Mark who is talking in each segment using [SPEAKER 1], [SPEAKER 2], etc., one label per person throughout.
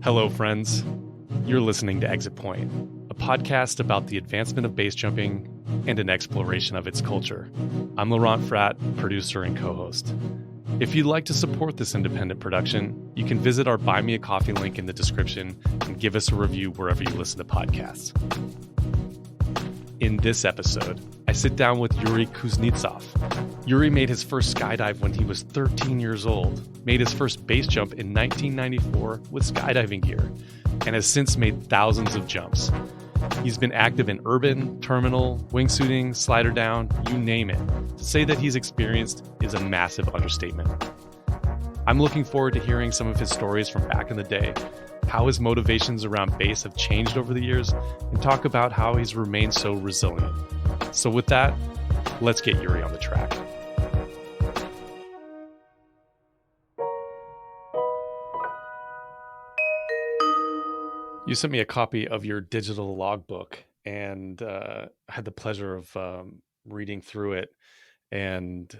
[SPEAKER 1] Hello, friends. You're listening to Exit Point, a podcast about the advancement of base jumping and an exploration of its culture. I'm Laurent, producer and co-host. If you'd like to support this independent production, you can visit our Buy Me a Coffee link in the description and give us a review wherever you listen to podcasts. In this episode, I sit down with Yuir Kuznetsov. Yuri made his first skydive when he was 13 years old, made his first base jump in 1994 with skydiving gear, and has since made thousands of jumps. He's been active in urban, terminal, wingsuiting, sliderdown, you name it. To say that he's experienced is a massive understatement. I'm looking forward to hearing some of his stories from back in the day, how his motivations around base have changed over the years, and talk about how he's remained so resilient. So with that, let's get Yuri on the track. You sent me a copy of your digital logbook, and I had the pleasure of reading through it. And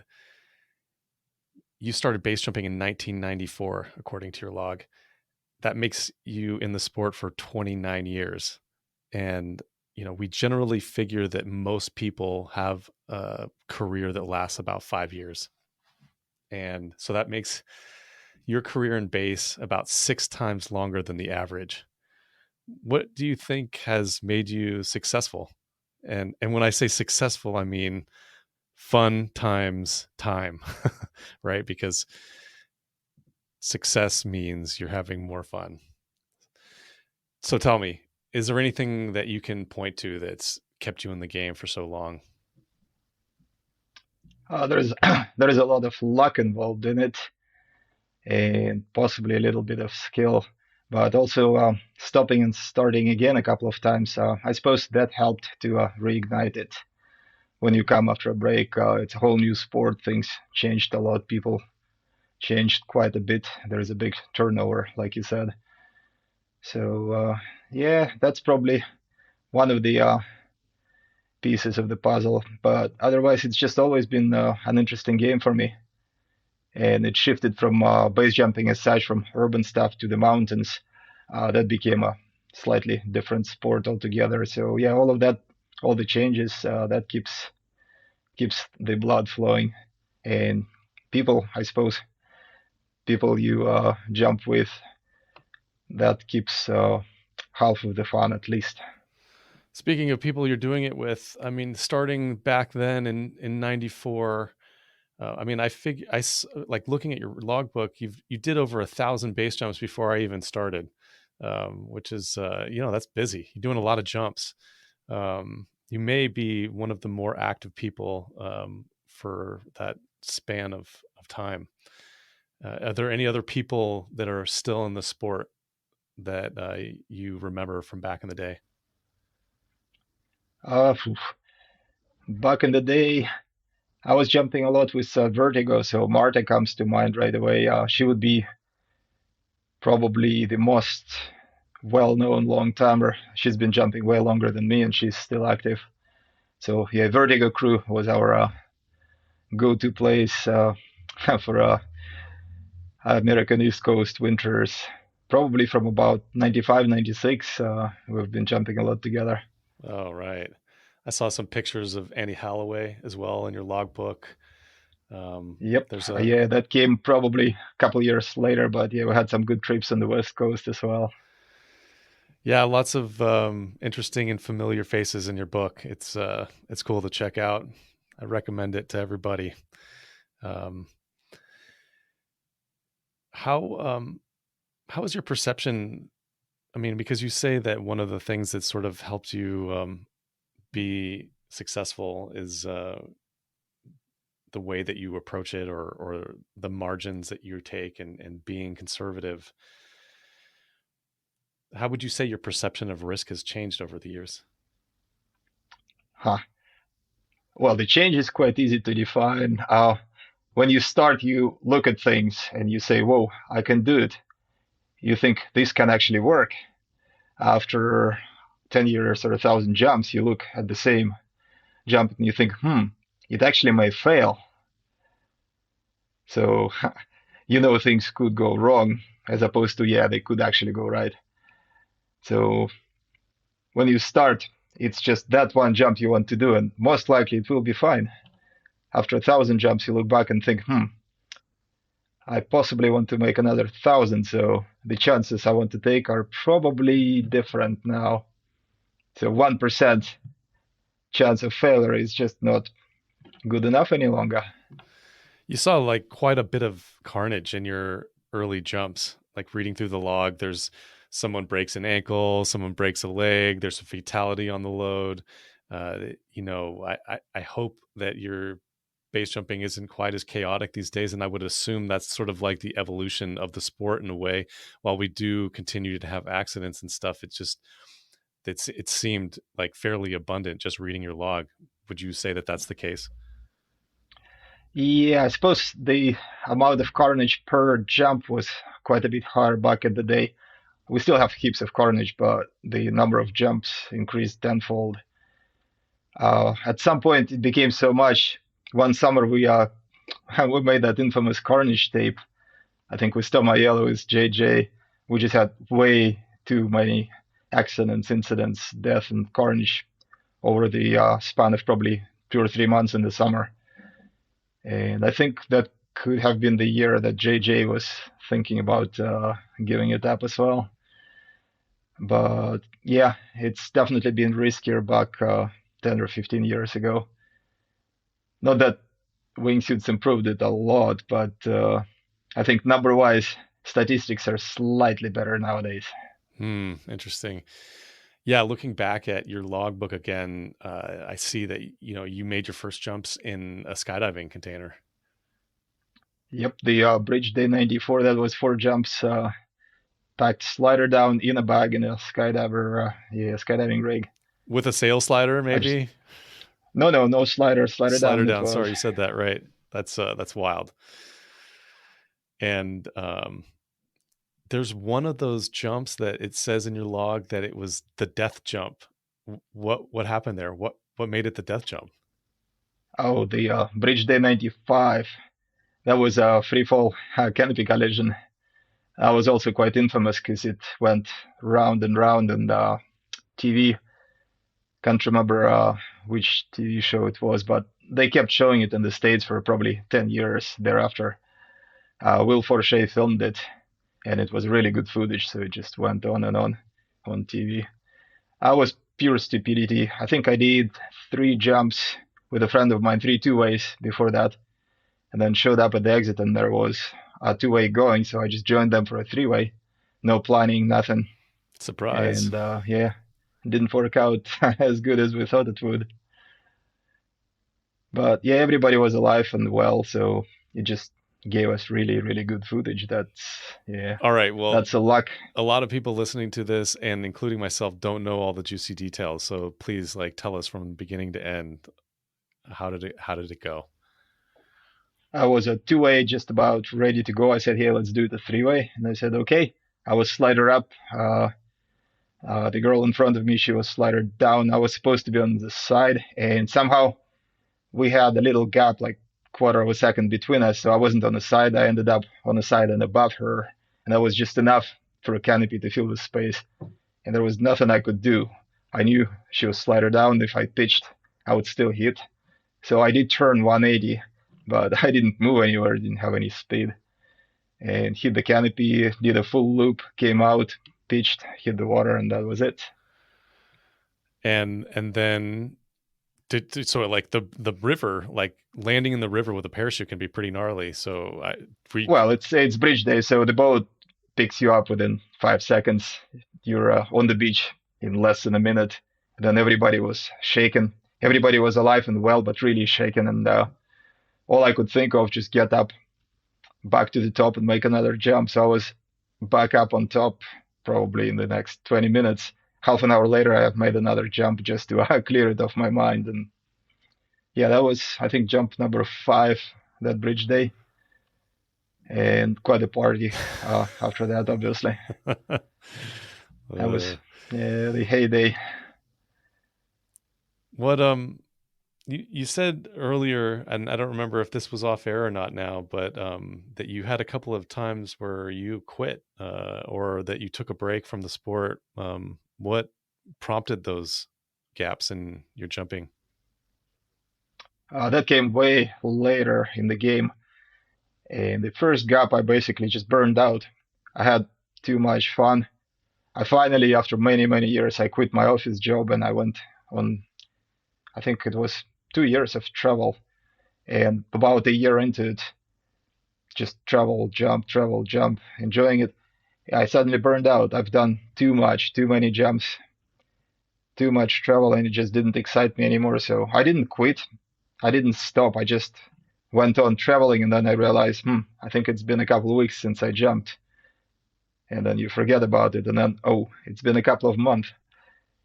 [SPEAKER 1] you started base jumping in 1994, according to your log. That makes you in the sport for 29 years. And, we generally figure that most people have a career that lasts about 5 years. And so that makes your career in base about 6 times longer than the average. What do you think has made you successful? And when I say successful, I mean fun times time, right? Because success means you're having more fun. So tell me, is there anything that you can point to that's kept you in the game for so long?
[SPEAKER 2] There's there is a lot of luck involved in it, and possibly a little bit of skill, but also stopping and starting again a couple of times. I suppose that helped to reignite it. When you come after a break, it's a whole new sport. Things changed a lot. People changed quite a bit. There's a big turnover, like you said. So yeah, that's probably one of the pieces of the puzzle. But otherwise, it's just always been an interesting game for me. And it shifted from base jumping as such, from urban stuff to the mountains. That became a slightly different sport altogether. So yeah, all of that, all the changes, that keeps the blood flowing. And people, I suppose, people you jump with, that keeps half of the fun at least.
[SPEAKER 1] Speaking of people you're doing it with, starting back then in 94, like looking at your logbook, you did over 1,000 base jumps before I even started, which is, that's busy. You're doing a lot of jumps. You may be one of the more active people for that span of time. Are there any other people that are still in the sport that you remember from back in the day?
[SPEAKER 2] Uh, Back in the day, I was jumping a lot with vertigo, so Marta comes to mind right away. She would be probably the most well-known long-timer. She's been jumping way longer than me, and she's still active. So yeah, Vertigo Crew was our go-to place for American East Coast winters. Probably from about 95, 96, we've been jumping a lot together.
[SPEAKER 1] Oh, right. I saw some pictures of Annie Holloway as well in your logbook.
[SPEAKER 2] Yep.
[SPEAKER 1] There's
[SPEAKER 2] Yeah, that came probably a couple years later, but yeah, we had some good trips on the West Coast as well.
[SPEAKER 1] Yeah, lots of interesting and familiar faces in your book. It's cool to check out. I recommend it to everybody. Um, how is your perception? Because you say that one of the things that sort of helped you be successful is the way that you approach it, or the margins that you take, and being conservative. How would you say your perception of risk has changed over the years?
[SPEAKER 2] Huh. Well, the change is quite easy to define. When you start, you look at things and you say, whoa, I can do it. You think this can actually work. After 10 years or 1,000 jumps, you look at the same jump and you think, it actually may fail. So you know things could go wrong as opposed to, yeah, they could actually go right. So when you start, it's just that one jump you want to do, and most likely it will be fine. After 1,000 jumps, you look back and think, I possibly want to make another 1,000, so the chances I want to take are probably different now. So 1% chance of failure is just not good enough any longer.
[SPEAKER 1] You saw like quite a bit of carnage in your early jumps. Like reading through the log, there's someone breaks an ankle, someone breaks a leg, there's a fatality on the load. I hope that your base jumping isn't quite as chaotic these days. And I would assume that's sort of like the evolution of the sport in a way. While we do continue to have accidents and stuff, it seemed like fairly abundant just reading your log. Would you say that that's the case?
[SPEAKER 2] Yeah, I suppose the amount of carnage per jump was quite a bit higher back in the day. We still have heaps of carnage, but the number of jumps increased tenfold. At some point, it became so much. One summer, we made that infamous carnage tape. I think with Stoma Yellow is JJ. We just had way too many accidents, incidents, death, and carnage over the span of probably 2 or 3 months in the summer. And I think that could have been the year that JJ was thinking about giving it up as well. But yeah, it's definitely been riskier back 10 or 15 years ago. Not that wingsuits improved it a lot, but I think number wise, statistics are slightly better nowadays.
[SPEAKER 1] Interesting. Yeah, looking back at your logbook again, I see that you made your first jumps in a skydiving container.
[SPEAKER 2] Yep, the Bridge Day 94, that was 4 jumps, packed slider down in a bag in a skydiving rig.
[SPEAKER 1] With a sail slider,
[SPEAKER 2] I just
[SPEAKER 1] maybe?
[SPEAKER 2] no slider, slider
[SPEAKER 1] Slider
[SPEAKER 2] down it
[SPEAKER 1] down.
[SPEAKER 2] was.
[SPEAKER 1] Sorry, you said that right. That's wild. And there's one of those jumps that it says in your log that it was the death jump. What happened there? What made it the death jump?
[SPEAKER 2] Oh, the Bridge Day 95. That was a free fall canopy collision. That was also quite infamous because it went round and round on the TV. Can't remember which TV show it was, but they kept showing it in the States for probably 10 years thereafter. Will Forshey filmed it, and it was really good footage, so it just went on TV. I was pure stupidity. I think I did 3 jumps with a friend of mine, 3 2-ways before that, and then showed up at the exit, and there was a 2-way going, so I just joined them for a 3-way. No planning, nothing.
[SPEAKER 1] Surprise.
[SPEAKER 2] And yeah, it didn't work out as good as we thought it would. But yeah, everybody was alive and well, so it just gave us really, really good footage. Yeah,
[SPEAKER 1] All right. Well,
[SPEAKER 2] that's a luck.
[SPEAKER 1] a lot of people listening to this, and including myself, don't know all the juicy details. So please, like, tell us from beginning to end. How did it go?
[SPEAKER 2] I was a 2-way just about ready to go. I said, hey, let's do the 3-way. And I said, okay. I was slider up. The girl in front of me, she was slider down. I was supposed to be on the side, and somehow we had a little gap, like quarter of a second between us. So I wasn't on the side. I ended up on the side and above her, and that was just enough for a canopy to fill the space. And there was nothing I could do. I knew she was slider down. If I pitched, I would still hit. So I did turn 180, but I didn't move anywhere. Didn't have any speed, and hit the canopy. Did a full loop. Came out, pitched, hit the water, and that was it.
[SPEAKER 1] And then so like the river, like landing in the river with a parachute can be pretty gnarly. So we
[SPEAKER 2] Well, it's bridge day, so the boat picks you up within 5 seconds. You're on the beach in less than a minute. And then everybody was shaken. Everybody was alive and well, but really shaken. And all I could think of just get up back to the top and make another jump. So I was back up on top probably in the next 20 minutes. Half an hour later, I have made another jump just to clear it off my mind. And yeah, that was, I think, jump number 5 that bridge day. And quite a party after that, obviously. That was the heyday.
[SPEAKER 1] What You said earlier, and I don't remember if this was off air or not now, but that you had a couple of times where you quit or that you took a break from the sport. What prompted those gaps in your jumping?
[SPEAKER 2] That came way later in the game. And the first gap, I basically just burned out. I had too much fun. I finally, after many, many years, I quit my office job and I went on, I think it was 2 years of travel. And about a year into it, just travel, jump, enjoying it. I suddenly burned out. I've done too much, too many jumps, too much travel, and it just didn't excite me anymore. So I didn't quit. I didn't stop. I just went on traveling, and then I realized, I think it's been a couple of weeks since I jumped. And then you forget about it, and then, oh, it's been a couple of months.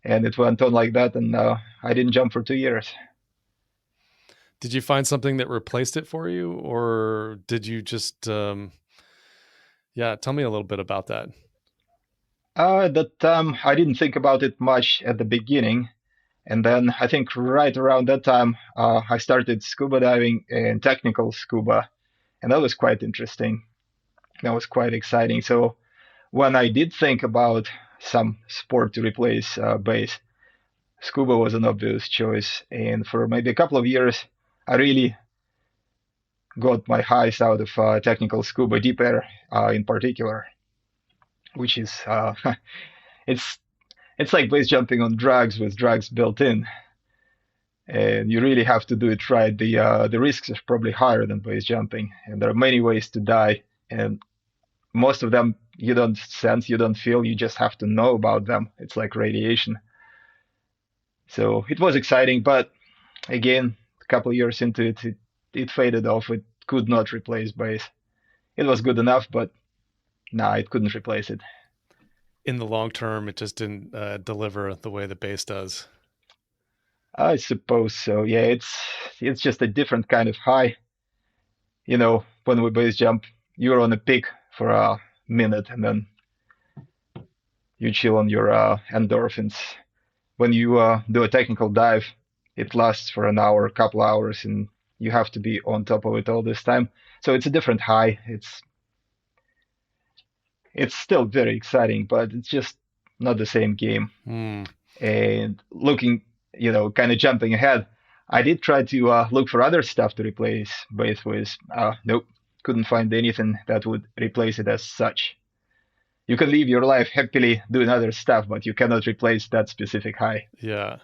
[SPEAKER 2] And it went on like that, and I didn't jump for 2 years.
[SPEAKER 1] Did you find something that replaced it for you, or did you just, yeah, tell me a little bit about that.
[SPEAKER 2] At that time, I didn't think about it much at the beginning. And then I think right around that time, I started scuba diving and technical scuba. And that was quite interesting. That was quite exciting. So when I did think about some sport to replace base, scuba was an obvious choice. And for maybe a couple of years, I really got my highs out of technical scuba, deep air in particular, which is it's it's like base jumping on drugs with drugs built in, and you really have to do it right. The risks are probably higher than base jumping, and there are many ways to die, and most of them you don't sense, you don't feel, you just have to know about them. It's like radiation. So it was exciting, but again, a couple of years into it, it faded off. It could not replace base. It was good enough, but nah, it couldn't replace it.
[SPEAKER 1] In the long term, it just didn't deliver the way the base does.
[SPEAKER 2] I suppose so. Yeah, it's just a different kind of high. When we base jump, you're on a peak for a minute, and then you chill on your endorphins. When you do a technical dive, it lasts for an hour, a couple hours, and you have to be on top of it all this time. So it's a different high. It's still very exciting, but it's just not the same game.
[SPEAKER 1] Hmm.
[SPEAKER 2] And looking, kind of jumping ahead, I did try to look for other stuff to replace base with. Nope, couldn't find anything that would replace it as such. You can live your life happily doing other stuff, but you cannot replace that specific high.
[SPEAKER 1] Yeah.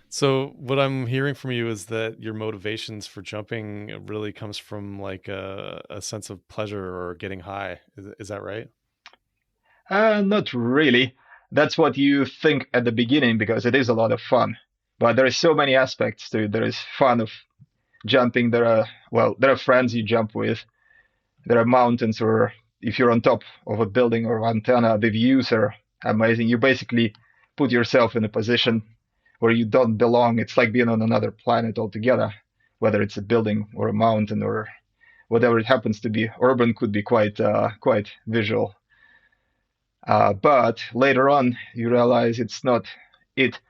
[SPEAKER 1] So what I'm hearing from you is that your motivations for jumping really comes from like a sense of pleasure or getting high. Is that right?
[SPEAKER 2] Not really. That's what you think at the beginning because it is a lot of fun. But there is so many aspects to it. There is fun of jumping. There are friends you jump with. There are mountains, or if you're on top of a building or antenna, the views are amazing. You basically put yourself in a position where you don't belong. It's like being on another planet altogether, whether it's a building or a mountain or whatever it happens to be. Urban could be quite visual. But later on, you realize it's not it.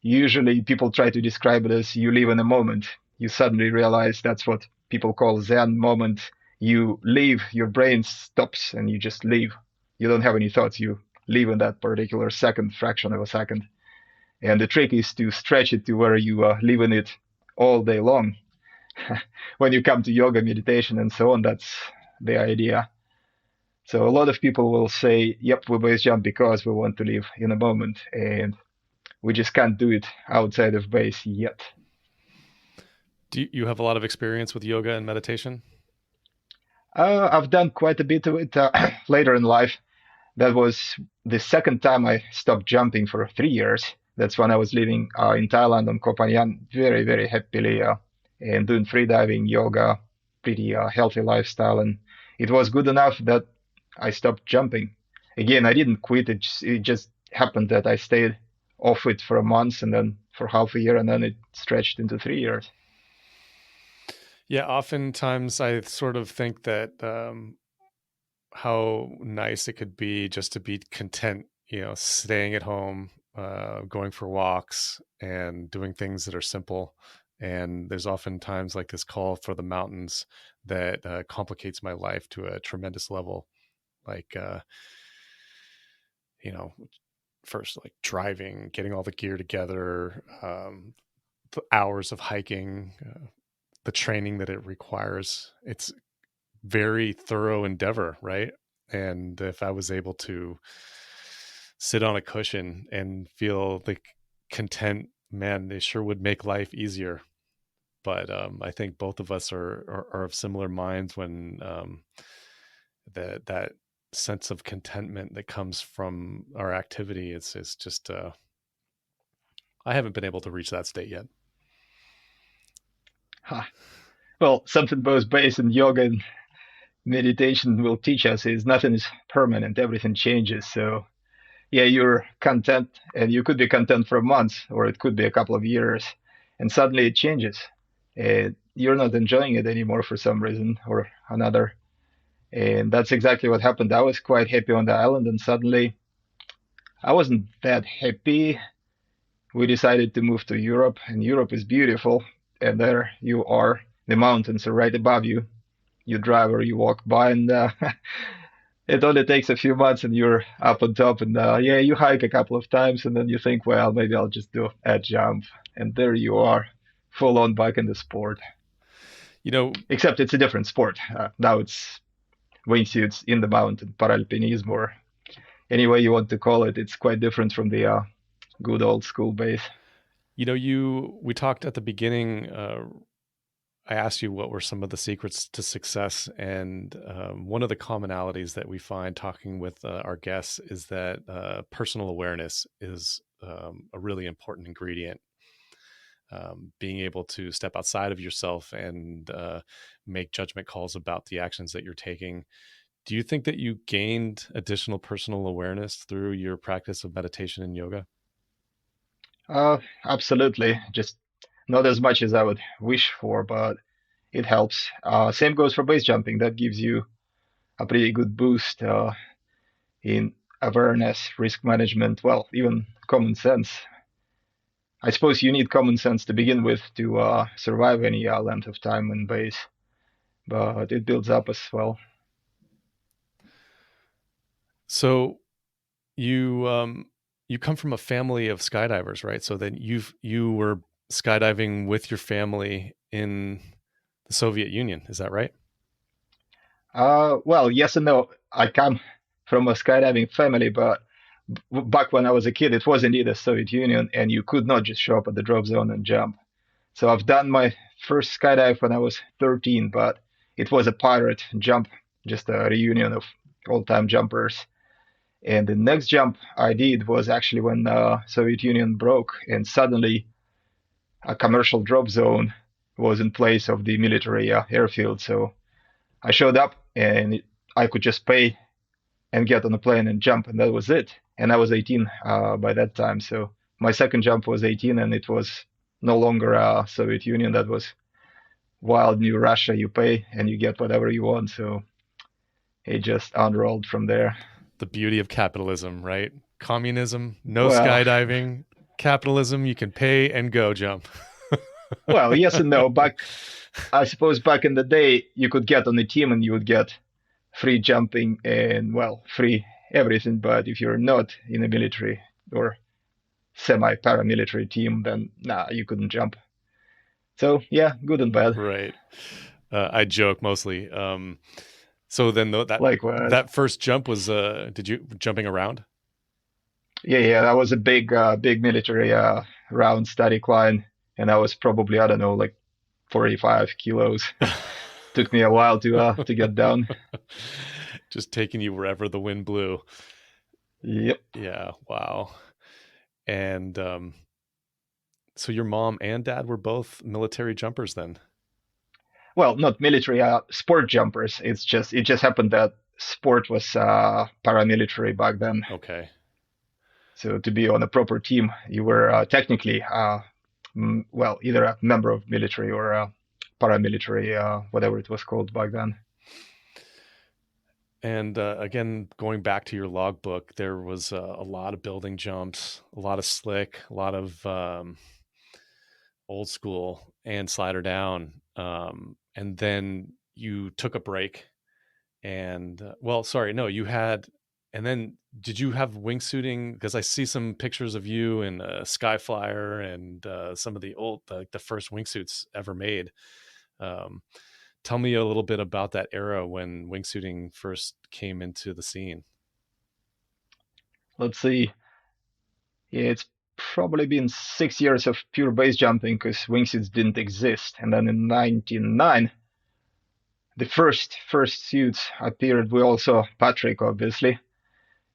[SPEAKER 2] Usually, people try to describe it as you live in a moment. You suddenly realize that's what people call Zen moment. You leave, your brain stops, and you just leave. You don't have any thoughts. You live in that particular second, fraction of a second. And the trick is to stretch it to where you live in it all day long. When you come to yoga, meditation, and so on, that's the idea. So a lot of people will say, yep, we base jump because we want to live in a moment, and we just can't do it outside of base yet.
[SPEAKER 1] Do you have a lot of experience with yoga and meditation?
[SPEAKER 2] I've done quite a bit of it later in life. That was the second time I stopped jumping for 3 years. That's when I was living in Thailand on Koh Phangan, very, very happily, and doing freediving, yoga, pretty healthy lifestyle. And it was good enough that I stopped jumping. Again, I didn't quit. It just happened that I stayed off it for a month and then for half a year, and then it stretched into 3 years.
[SPEAKER 1] Yeah, oftentimes I sort of think that how nice it could be just to be content, staying at home, going for walks and doing things that are simple And there's often times like this call for the mountains that complicates my life to a tremendous level. Like, you know, first like driving, getting all the gear together, the hours of hiking, the training that it requires. It's very thorough endeavor, right? And if I was able to sit on a cushion and feel like content, man, they sure would make life easier. But I think both of us are of similar minds when that sense of contentment that comes from our activity is just I haven't been able to reach that state yet.
[SPEAKER 2] Huh. Well, something both base and yoga and meditation will teach us is nothing is permanent, everything changes. So yeah, you're content, and you could be content for months, or it could be a couple of years, and suddenly it changes. You're not enjoying it anymore for some reason or another. And that's exactly what happened. I was quite happy on the island, and suddenly I wasn't that happy. We decided to move to Europe, and Europe is beautiful. And there you are, the mountains are right above you. You drive or you walk by, and it only takes a few months, and you're up on top. And yeah, you hike a couple of times, and then you think, well, maybe I'll just do a jump, and there you are, full on back in the sport.
[SPEAKER 1] You know,
[SPEAKER 2] Except it's a different sport. Now it's wingsuits in the mountain, paralpinism, or any way you want to call it. It's quite different from the good old school base.
[SPEAKER 1] we talked at the beginning. I asked you what were some of the secrets to success, and one of the commonalities that we find talking with our guests is that personal awareness is a really important ingredient. Being able to step outside of yourself and make judgment calls about the actions that you're taking. Do you think that you gained additional personal awareness through your practice of meditation and yoga?
[SPEAKER 2] Absolutely. Just not as much as I would wish for, but it helps. Same goes for base jumping. That gives you a pretty good boost in awareness, risk management, well, even common sense. I suppose you need common sense to begin with to survive any length of time in base, but it builds up as well.
[SPEAKER 1] So you come from a family of skydivers, right? So then you were skydiving with your family in the Soviet Union, is that right?
[SPEAKER 2] Well, yes and no. I come from a skydiving family, but back when I was a kid, it was indeed the Soviet Union, and you could not just show up at the drop zone and jump. So I've done my first skydive when I was 13, but it was a pirate jump, just a reunion of old-time jumpers. And the next jump I did was actually when the Soviet Union broke, and suddenly a commercial drop zone was in place of the military airfield. So I showed up, and I could just pay and get on a plane and jump, and that was it. And I was 18 by that time. So my second jump was 18, and it was no longer Soviet Union. That was wild new Russia. You pay and you get whatever you want. So it just unrolled from there.
[SPEAKER 1] The beauty of capitalism, right? Communism, no
[SPEAKER 2] Well,
[SPEAKER 1] skydiving. Capitalism, you can pay and go jump.
[SPEAKER 2] well, yes and no. I suppose back in the day, you could get on the team and you would get free jumping and, well, free everything. But if you're not in a military or semi-paramilitary team, then nah, you couldn't jump. So yeah, good and bad.
[SPEAKER 1] Right. I joke mostly. So then
[SPEAKER 2] Likewise.
[SPEAKER 1] that first jump was did you jumping around?
[SPEAKER 2] Yeah, that was a big military round static line, and I was probably, I don't know, like 45 kilos. Took me a while to get down.
[SPEAKER 1] Just taking you wherever the wind blew.
[SPEAKER 2] Yep.
[SPEAKER 1] Yeah, wow. And so your mom and dad were both military jumpers then?
[SPEAKER 2] Well, not military, sport jumpers. It just happened that sport was paramilitary back then.
[SPEAKER 1] Okay.
[SPEAKER 2] So to be on a proper team, you were technically, well, either a member of military or paramilitary, whatever it was called back then.
[SPEAKER 1] And again, going back to your logbook, there was a lot of building jumps, a lot of slick, a lot of old school. and slider down, and then you took a break. And well, sorry, no, you had. And then did you have wingsuiting? Because I see some pictures of you in a Skyflyer and some of the old, like the first wingsuits ever made. Um, Tell me a little bit about that era when wingsuiting first came into the scene.
[SPEAKER 2] Let's see. Yeah, it's probably been 6 years of pure base jumping because wingsuits didn't exist. And then in 1999, the first suits appeared. We all saw Patrick, obviously.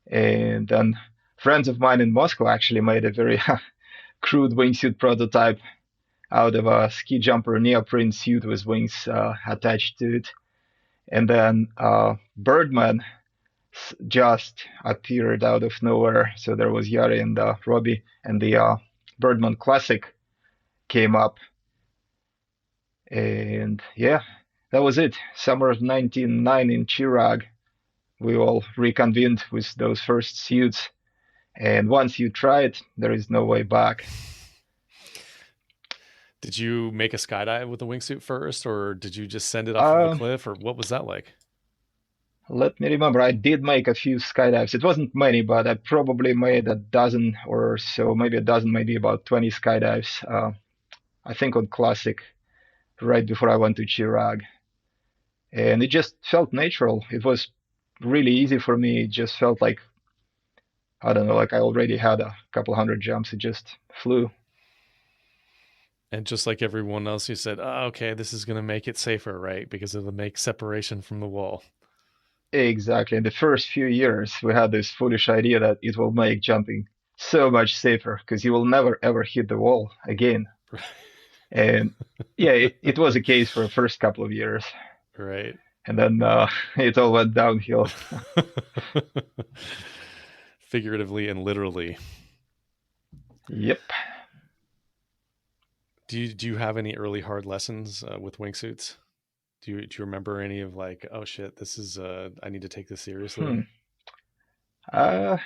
[SPEAKER 2] And then friends of mine in Moscow actually made a very crude wingsuit prototype out of a ski jumper neoprene suit with wings attached to it. And then Birdman just appeared out of nowhere. So there was Yari and Robbie, and the Birdman Classic came up. And yeah, that was it. Summer of 1999 in Chirag, we all reconvened with those first suits. And once you try it, there is no way back.
[SPEAKER 1] Did you make a skydive with a wingsuit first, or did you just send it off of a
[SPEAKER 2] Um,
[SPEAKER 1] cliff, or what was that like?
[SPEAKER 2] Let me remember. I did make a few skydives. It wasn't many, but I probably made a dozen or so, maybe a dozen, maybe about 20 skydives. I think on Classic, right before I went to Chirag. And it just felt natural. It was really easy for me. It just felt like, I don't know, like I already had a couple hundred jumps. It just flew.
[SPEAKER 1] And just like everyone else, you said, oh, okay, this is going to make it safer, right? Because it'll make separation from the wall.
[SPEAKER 2] Exactly. In the first few years, we had this foolish idea that it will make jumping so much safer because you will never ever hit the wall again. And yeah, it was a case for the first couple of years.
[SPEAKER 1] Right.
[SPEAKER 2] And then it all went downhill.
[SPEAKER 1] Figuratively and literally.
[SPEAKER 2] Yep.
[SPEAKER 1] Do you have any early hard lessons with wingsuits? Do you remember any of like, oh shit, this is I need to take this seriously?
[SPEAKER 2] Hmm. Uh,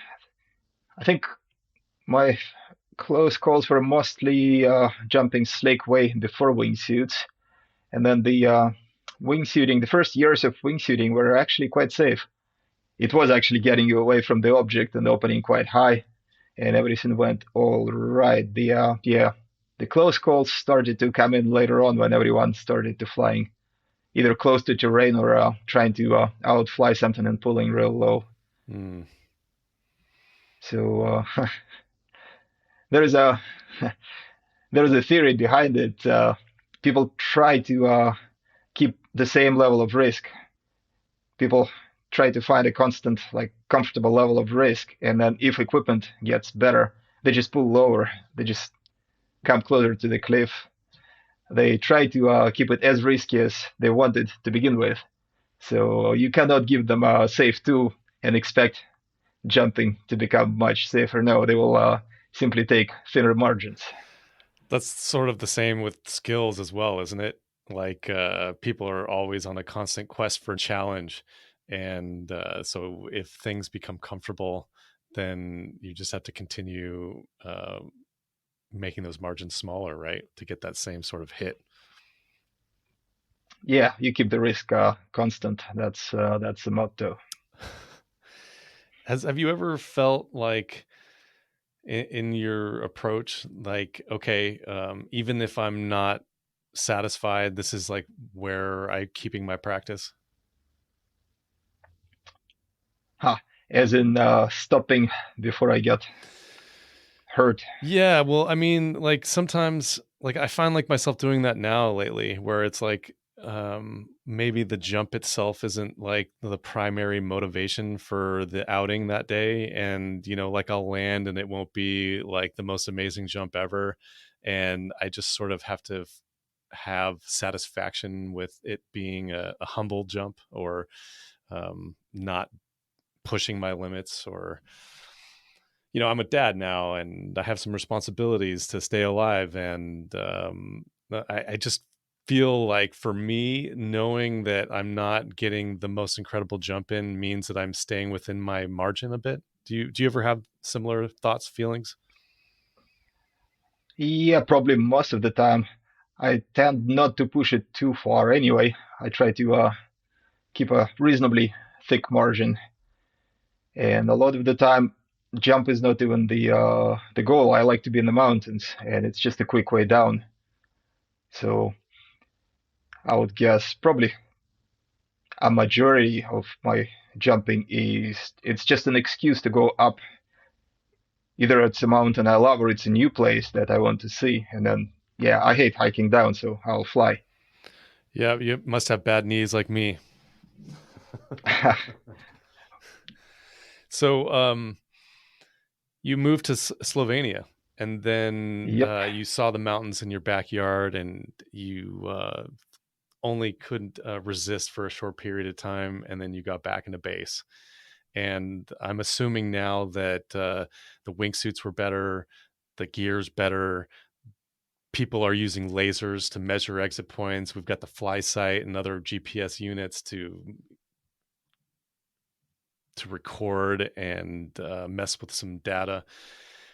[SPEAKER 2] I think my close calls were mostly jumping slick way before wingsuits. And then the wingsuiting, the first years of wingsuiting were actually quite safe. It was actually getting you away from the object and opening quite high, and everything went all right. The close calls started to come in later on when everyone started to flying either close to terrain or trying to outfly something and pulling real low.
[SPEAKER 1] Mm.
[SPEAKER 2] So there is a there is a theory behind it. People try to keep the same level of risk. People try to find a constant, like comfortable level of risk, and then if equipment gets better, they just pull lower. They just come closer to the cliff. They try to keep it as risky as they wanted to begin with. So you cannot give them a safe tool and expect jumping to become much safer. No, they will simply take thinner margins.
[SPEAKER 1] That's sort of the same with skills as well, isn't it? Like people are always on a constant quest for challenge, and so if things become comfortable, then you just have to continue making those margins smaller, right, to get that same sort of hit.
[SPEAKER 2] Yeah, you keep the risk constant. That's the motto.
[SPEAKER 1] Have you ever felt like in your approach, like, okay, even if I'm not satisfied, this is like where I keeping my practice?
[SPEAKER 2] Ha, as in stopping before I get hurt.
[SPEAKER 1] Yeah, well, I mean, like sometimes like I find like myself doing that now lately where it's like maybe the jump itself isn't like the primary motivation for the outing that day, and like I'll land and it won't be like the most amazing jump ever, and I just sort of have to have satisfaction with it being a humble jump, or not pushing my limits, or I'm a dad now and I have some responsibilities to stay alive. And I just feel like for me, knowing that I'm not getting the most incredible jump in means that I'm staying within my margin a bit. Do you ever have similar thoughts, feelings?
[SPEAKER 2] Yeah, probably most of the time. I tend not to push it too far anyway. I try to keep a reasonably thick margin, and a lot of the time, jump is not even the goal. I like to be in the mountains, and it's just a quick way down. So I would guess probably a majority of my jumping is it's just an excuse to go up. Either it's a mountain I love or it's a new place that I want to see. And then, yeah, I hate hiking down, so I'll fly.
[SPEAKER 1] Yeah, you must have bad knees like me. So, you moved to Slovenia, and then
[SPEAKER 2] Yep.
[SPEAKER 1] you saw the mountains in your backyard, and you only couldn't resist for a short period of time, and then you got back into base. And I'm assuming now that the wingsuits were better, the gear's better. People are using lasers to measure exit points. We've got the fly sight and other GPS units to record and mess with some data.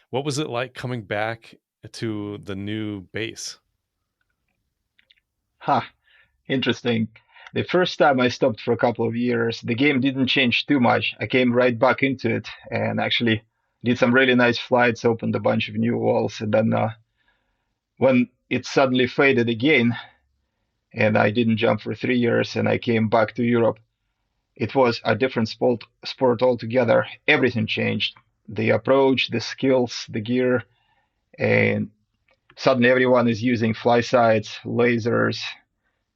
[SPEAKER 1] What was it like coming back to the new base?
[SPEAKER 2] Ha, interesting. The first time I stopped for a couple of years, the game didn't change too much. I came right back into it and actually did some really nice flights, opened a bunch of new walls, and then when it suddenly faded again, and I didn't jump for 3 years, and I came back to Europe, it was a different sport altogether. Everything changed. The approach, the skills, the gear, and suddenly everyone is using fly sights, lasers.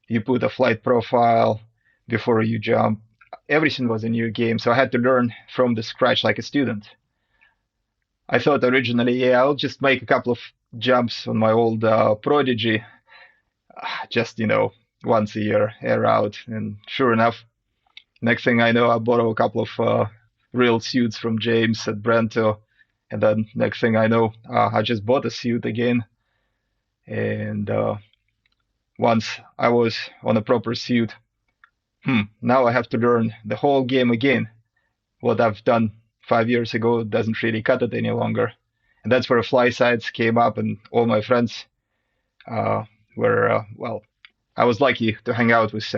[SPEAKER 2] You put a flight profile before you jump. Everything was a new game, so I had to learn from the scratch like a student. I thought originally, yeah, I'll just make a couple of jumps on my old Prodigy, just once a year, air out, and sure enough, next thing I know, I borrow a couple of real suits from James at Brento, and then next thing I know, I just bought a suit again. And once I was on a proper suit, now I have to learn the whole game again. What I've done 5 years ago doesn't really cut it any longer. And that's where fly sites came up, and all my friends uh, were, well, I was lucky to hang out with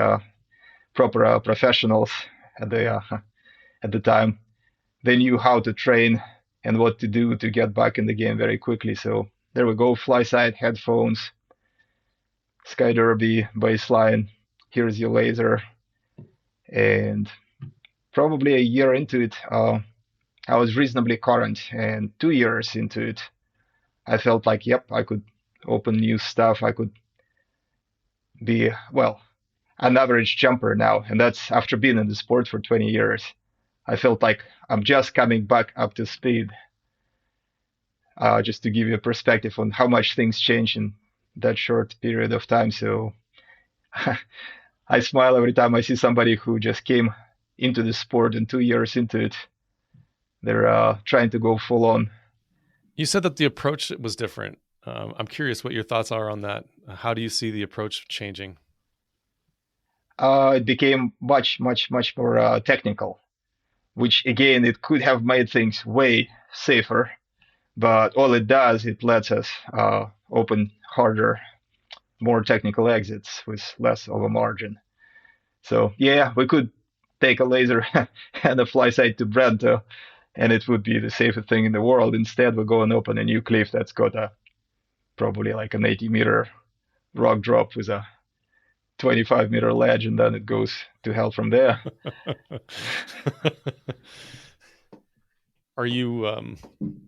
[SPEAKER 2] proper professionals at the time. They knew how to train and what to do to get back in the game very quickly. So there we go, fly side, headphones, sky derby, baseline. Here's your laser, and probably a year into it, I was reasonably current, and 2 years into it, I felt like, yep, I could open new stuff. I could be, well, an average jumper now, and that's after being in the sport for 20 years. I felt like I'm just coming back up to speed. Just to give you a perspective on how much things change in that short period of time. So I smile every time I see somebody who just came into the sport and 2 years into it. They're trying to go full on.
[SPEAKER 1] You said that the approach was different. I'm curious what your thoughts are on that. How do you see the approach changing?
[SPEAKER 2] It became much, much, much more technical, which again, it could have made things way safer. But all it does, it lets us open harder, more technical exits with less of a margin. So yeah, we could take a laser and a fly sight to Brento, and it would be the safest thing in the world. Instead, we go and open a new cliff that's got a probably like an 80-meter rock drop with a 25-meter ledge, and then it goes to hell from there.
[SPEAKER 1] Are you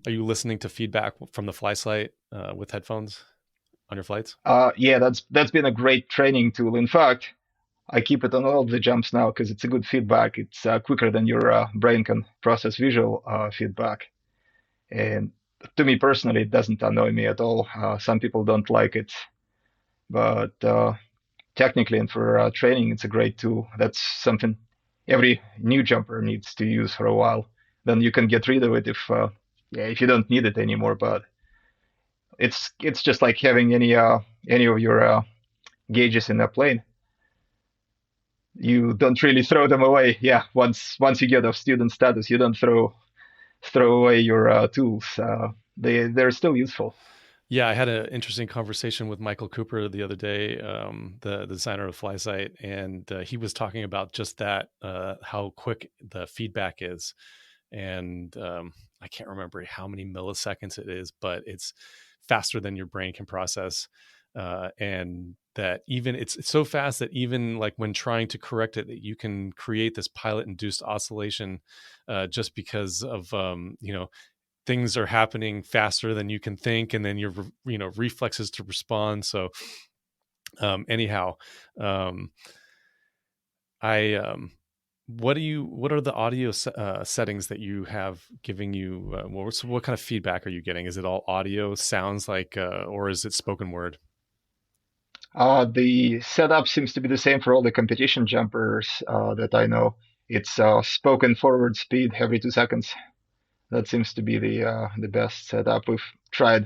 [SPEAKER 1] listening to feedback from the fly site with headphones on your flights?
[SPEAKER 2] Yeah, that's been a great training tool. In fact, I keep it on all of the jumps now because it's a good feedback. It's quicker than your brain can process visual feedback. And to me personally, it doesn't annoy me at all. Some people don't like it, but technically and for training, it's a great tool. That's something every new jumper needs to use for a while. Then you can get rid of it if you don't need it anymore. But it's just like having any of your gauges in a plane. You don't really throw them away. Yeah, once you get off student status, you don't throw away your tools. They're still useful.
[SPEAKER 1] Yeah, I had an interesting conversation with Michael Cooper the other day, the designer of FlySight, and he was talking about just that, how quick the feedback is, and I can't remember how many milliseconds it is, but it's faster than your brain can process, and that even it's so fast that even like when trying to correct it, that you can create this pilot-induced oscillation, just because of things are happening faster than you can think, and then your reflexes to respond. So anyhow, um I what are the audio settings that you have giving you, what kind of feedback are you getting? Is it all audio sounds like, or is it spoken word?
[SPEAKER 2] The setup seems to be the same for all the competition jumpers that I know. It's spoken forward speed every 2 seconds. That seems to be the best setup. We've tried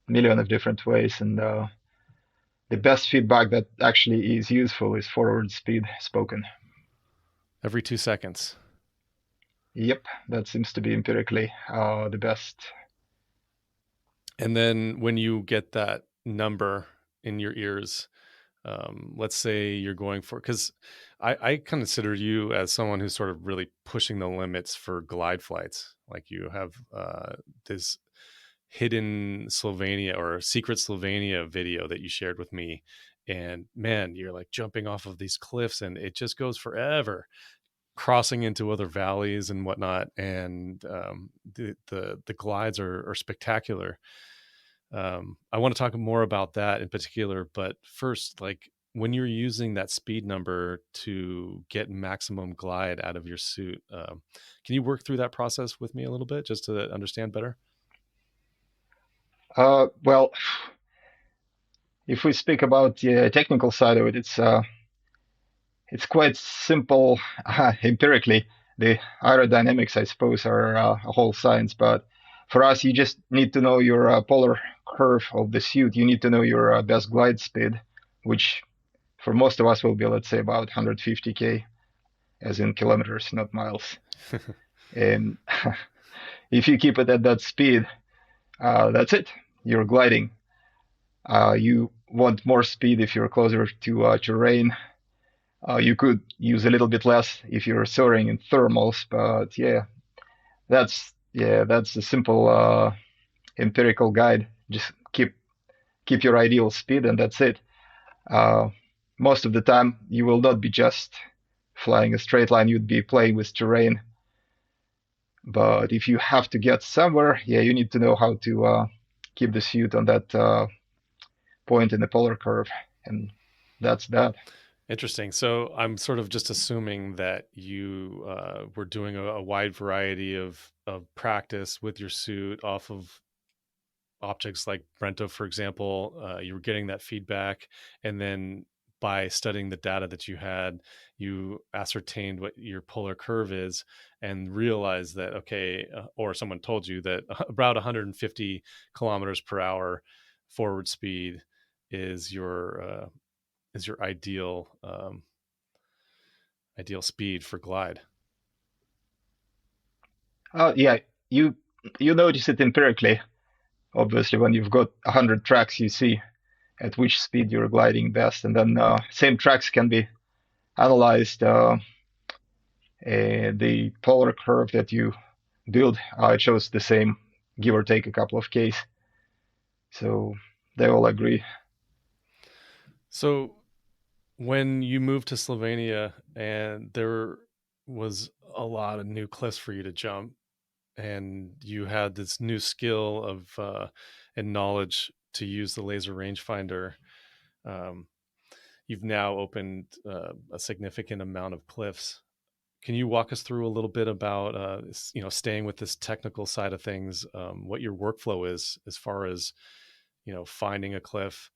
[SPEAKER 2] a million of different ways, and the best feedback that actually is useful is forward speed spoken.
[SPEAKER 1] Every 2 seconds.
[SPEAKER 2] Yep, that seems to be empirically the best.
[SPEAKER 1] And then when you get that number in your ears, let's say you're going for, because I consider you as someone who's sort of really pushing the limits for glide flights. Like you have this hidden Slovenia or secret Slovenia video that you shared with me. And man, you're like jumping off of these cliffs and it just goes forever, crossing into other valleys and whatnot. And the glides are spectacular. I want to talk more about that in particular, but first, like when you're using that speed number to get maximum glide out of your suit, can you work through that process with me a little bit just to understand better?
[SPEAKER 2] Well, if we speak about the technical side of it, it's quite simple empirically. The aerodynamics, I suppose, are a whole science, but for us, you just need to know your polar curve of the suit. You need to know your best glide speed, which for most of us will be, let's say, about 150k, as in kilometers, not miles. And if you keep it at that speed, that's it. You're gliding. You want more speed if you're closer to terrain. You could use a little bit less if you're soaring in thermals, but that's a simple empirical guide. Just keep your ideal speed, and that's it. Uh, Most of the time, you will not be just flying a straight line. You'd be playing with terrain. But if you have to get somewhere, yeah, you need to know how to keep the suit on that point in the polar curve, and that's that.
[SPEAKER 1] Interesting. So I'm sort of just assuming that you were doing a wide variety of practice with your suit off of objects like Brento, for example. You were getting that feedback, and then by studying the data that you had, you ascertained what your polar curve is, and realized that okay, or someone told you that about 150 kilometers per hour forward speed is your ideal speed for glide.
[SPEAKER 2] Yeah, you you notice it empirically. Obviously, when you've got 100 tracks, you see at which speed you're gliding best, and then same tracks can be analyzed. The polar curve that you build, it shows the same, give or take a couple of Ks. So they all agree.
[SPEAKER 1] So when you moved to Slovenia and there was a lot of new cliffs for you to jump, and you had this new skill of and knowledge to use the laser rangefinder, um, you've now opened a significant amount of cliffs. Can you walk us through a little bit about staying with this technical side of things, what your workflow is as far as finding a cliff,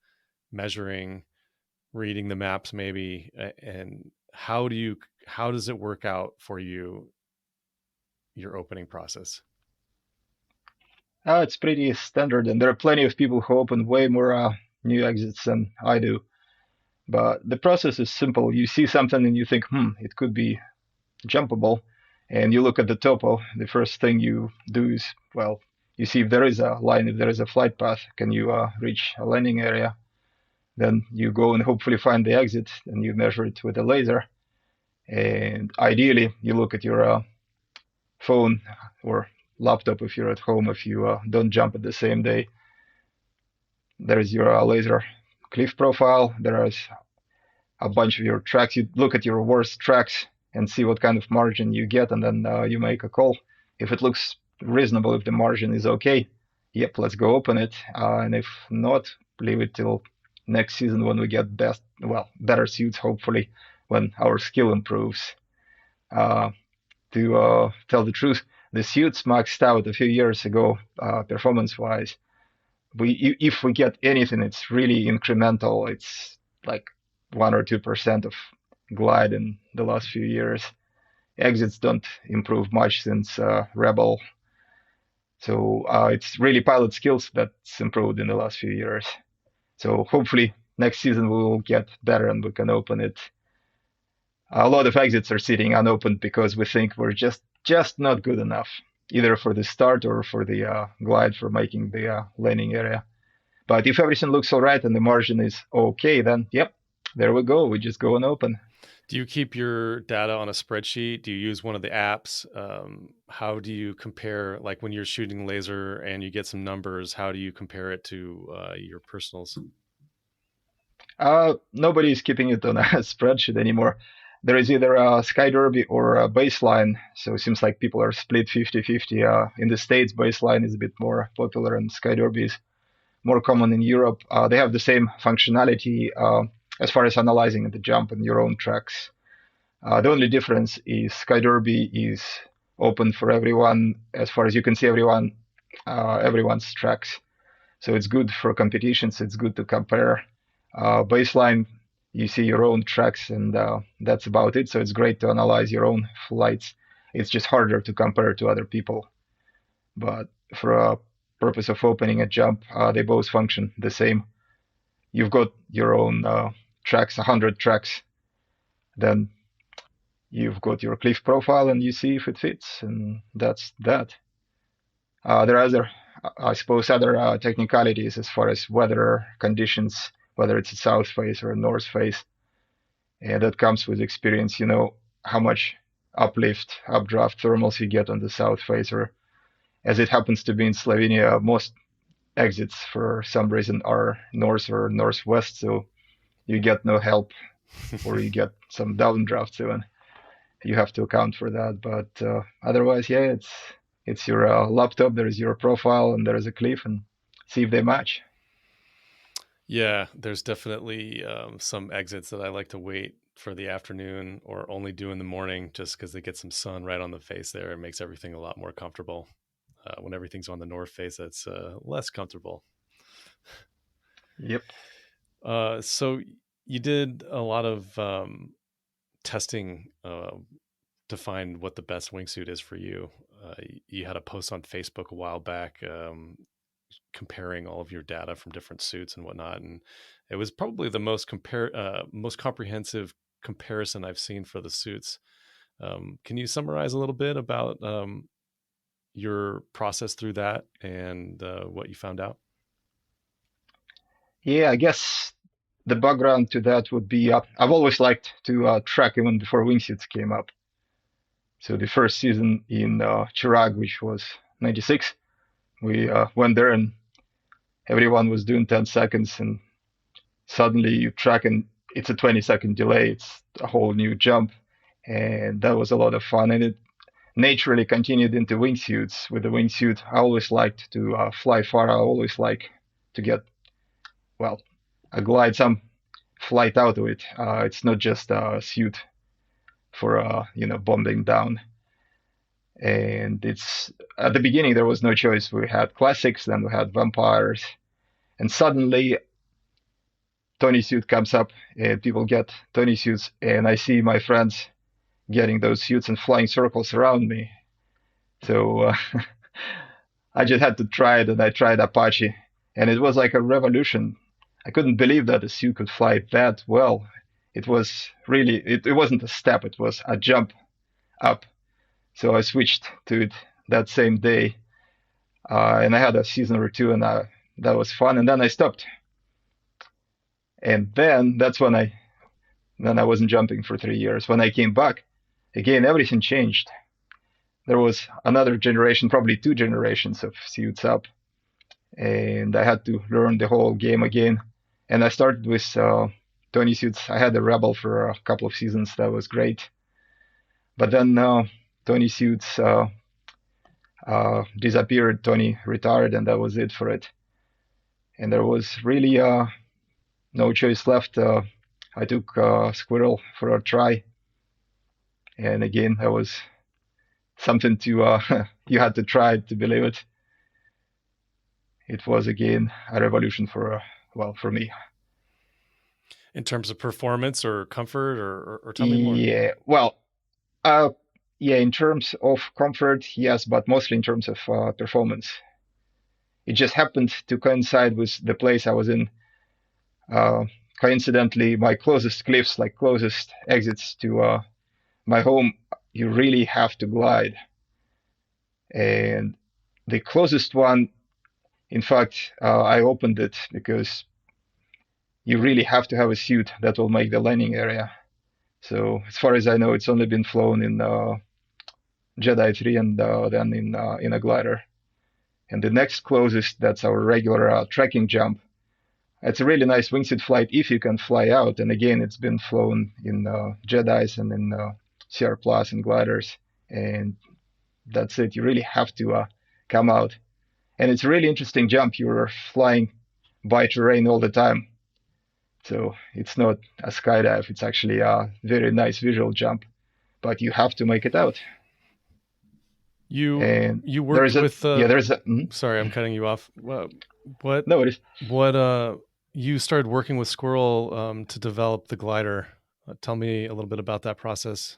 [SPEAKER 1] measuring, reading the maps maybe, and how does it work out for you, your opening process?
[SPEAKER 2] It's pretty standard, and there are plenty of people who open way more new exits than I do. But the process is simple. You see something and you think, it could be jumpable. And you look at the topo. The first thing you do is, well, You see if there is a line, if there is a flight path, can you reach a landing area? Then you go and hopefully find the exit, and you measure it with a laser. And ideally, you look at your phone or laptop if you're at home, if you don't jump at the same day. There's your laser cliff profile. There is a bunch of your tracks. You look at your worst tracks and see what kind of margin you get, and then you make a call. If it looks reasonable, if the margin is okay, yep, let's go open it. And if not, leave it till next season when we get better suits, hopefully, when our skill improves. To tell the truth, the suits maxed out a few years ago, performance-wise. If we get anything, it's really incremental. It's like 1 or 2% of glide in the last few years. Exits don't improve much since Rebel. So it's really pilot skills that's improved in the last few years. So hopefully next season we will get better and we can open it. A lot of exits are sitting unopened because we think we're just not good enough, either for the start or for the glide for making the landing area. But if everything looks all right and the margin is okay, then yep, there we go. We just go and open.
[SPEAKER 1] Do you keep your data on a spreadsheet? Do you use one of the apps? How do you compare, like when you're shooting laser and you get some numbers, how do you compare it to your personals?
[SPEAKER 2] Nobody is keeping it on a spreadsheet anymore. There is either a skyderby or a baseline. So it seems like people are split 50-50. In the States, baseline is a bit more popular and skyderby is more common in Europe. They have the same functionality as far as analyzing the jump and your own tracks. The only difference is skyderby is open for everyone. As far as you can see, everyone's tracks. So it's good for competitions. It's good to compare. Baseline, you see your own tracks, and that's about it. So it's great to analyze your own flights. It's just harder to compare to other people. But for a purpose of opening a jump, they both function the same. You've got your own tracks, 100 tracks. Then you've got your cliff profile, and you see if it fits, and that's that. There are other technicalities as far as weather conditions, whether it's a south face or a north face. And that comes with experience. You know how much uplift, updraft thermals you get on the south face, or as it happens to be in Slovenia, most exits for some reason are north or northwest, so you get no help, or you get some downdrafts even. You have to account for that. But otherwise, yeah, it's your laptop. There is your profile, and there is a cliff, and see if they match.
[SPEAKER 1] Yeah, there's definitely some exits that I like to wait for the afternoon or only do in the morning just because they get some sun right on the face there. It makes everything a lot more comfortable. When everything's on the north face, that's less comfortable.
[SPEAKER 2] Yep.
[SPEAKER 1] So you did a lot of testing to find what the best wingsuit is for you. You had a post on Facebook a while back comparing all of your data from different suits and whatnot, and it was probably the most comprehensive comparison I've seen for the suits. Can you summarize a little bit about your process through that and what you found out?
[SPEAKER 2] Yeah, I guess the background to that would be I've always liked to track even before wingsuits came up. So the first season in Chirag, which was 96, we went there and everyone was doing 10 seconds, and suddenly you track and it's a 20-second delay. It's a whole new jump. And that was a lot of fun. And it naturally continued into wingsuits. With the wingsuit, I always liked to fly far. I always like to get, well, a glide, some flight out of it. It's not just a suit for, bombing down. And it's at the beginning, there was no choice. We had classics, then we had vampires. And suddenly, Tony suit comes up and people get Tony suits. And I see my friends getting those suits and flying circles around me. So I just had to try it, and I tried Apache, and it was like a revolution. I couldn't believe that a suit could fly that well. It was really, it wasn't a step, it was a jump up. So I switched to it that same day. and I had a season or two, and that was fun. And then I stopped, and then I wasn't jumping for 3 years. When I came back, again everything changed. There was another generation, probably two generations of suits up, and I had to learn the whole game again. And I started with Tony suits. I had a Rebel for a couple of seasons. That was great. But then Tony suits disappeared. Tony retired, and that was it for it. And there was really no choice left. I took Squirrel for a try, and again, that was something to you had to try to believe it. It was again a revolution for for me.
[SPEAKER 1] In terms of performance or comfort, or tell me more.
[SPEAKER 2] Yeah, well, uh, yeah, in terms of comfort, yes, but mostly in terms of performance. It just happened to coincide with the place I was in. Uh, Coincidentally, my closest cliffs, like closest exits to my home, you really have to glide. And the closest one, in fact, I opened it because you really have to have a suit that will make the landing area. So as far as I know, it's only been flown in Jedi 3 and then in a glider. And the next closest, that's our regular trekking jump. It's a really nice wingsuit flight if you can fly out. And again, it's been flown in Jedis and in CR Plus and gliders. And that's it. You really have to come out. And it's a really interesting jump. You're flying by terrain all the time. So it's not a skydive. It's actually a very nice visual jump, but you have to make it out.
[SPEAKER 1] You worked with sorry, I'm cutting you off. What
[SPEAKER 2] no, it is.
[SPEAKER 1] What you started working with Squirrel to develop the glider. Tell me a little bit about that process.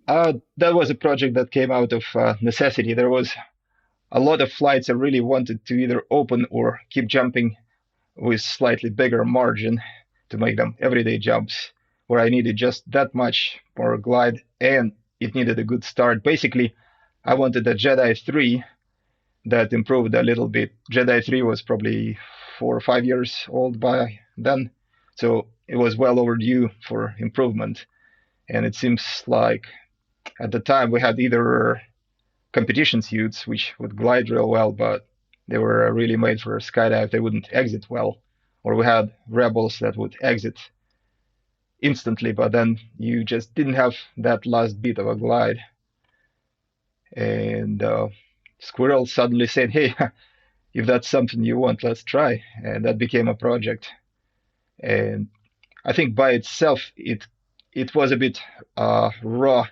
[SPEAKER 2] That was a project that came out of necessity. There was a lot of flights I really wanted to either open or keep jumping with slightly bigger margin to make them everyday jumps, where I needed just that much more glide, and it needed a good start. Basically, I wanted a Jedi 3 that improved a little bit. Jedi 3 was probably 4 or 5 years old by then, so it was well overdue for improvement. And it seems like at the time we had either competition suits, which would glide real well, but they were really made for a skydive. They wouldn't exit well. Or we had Rebels that would exit instantly, but then you just didn't have that last bit of a glide. And Squirrel suddenly said, hey, if that's something you want, let's try. And that became a project. And I think by itself, it was a bit raw.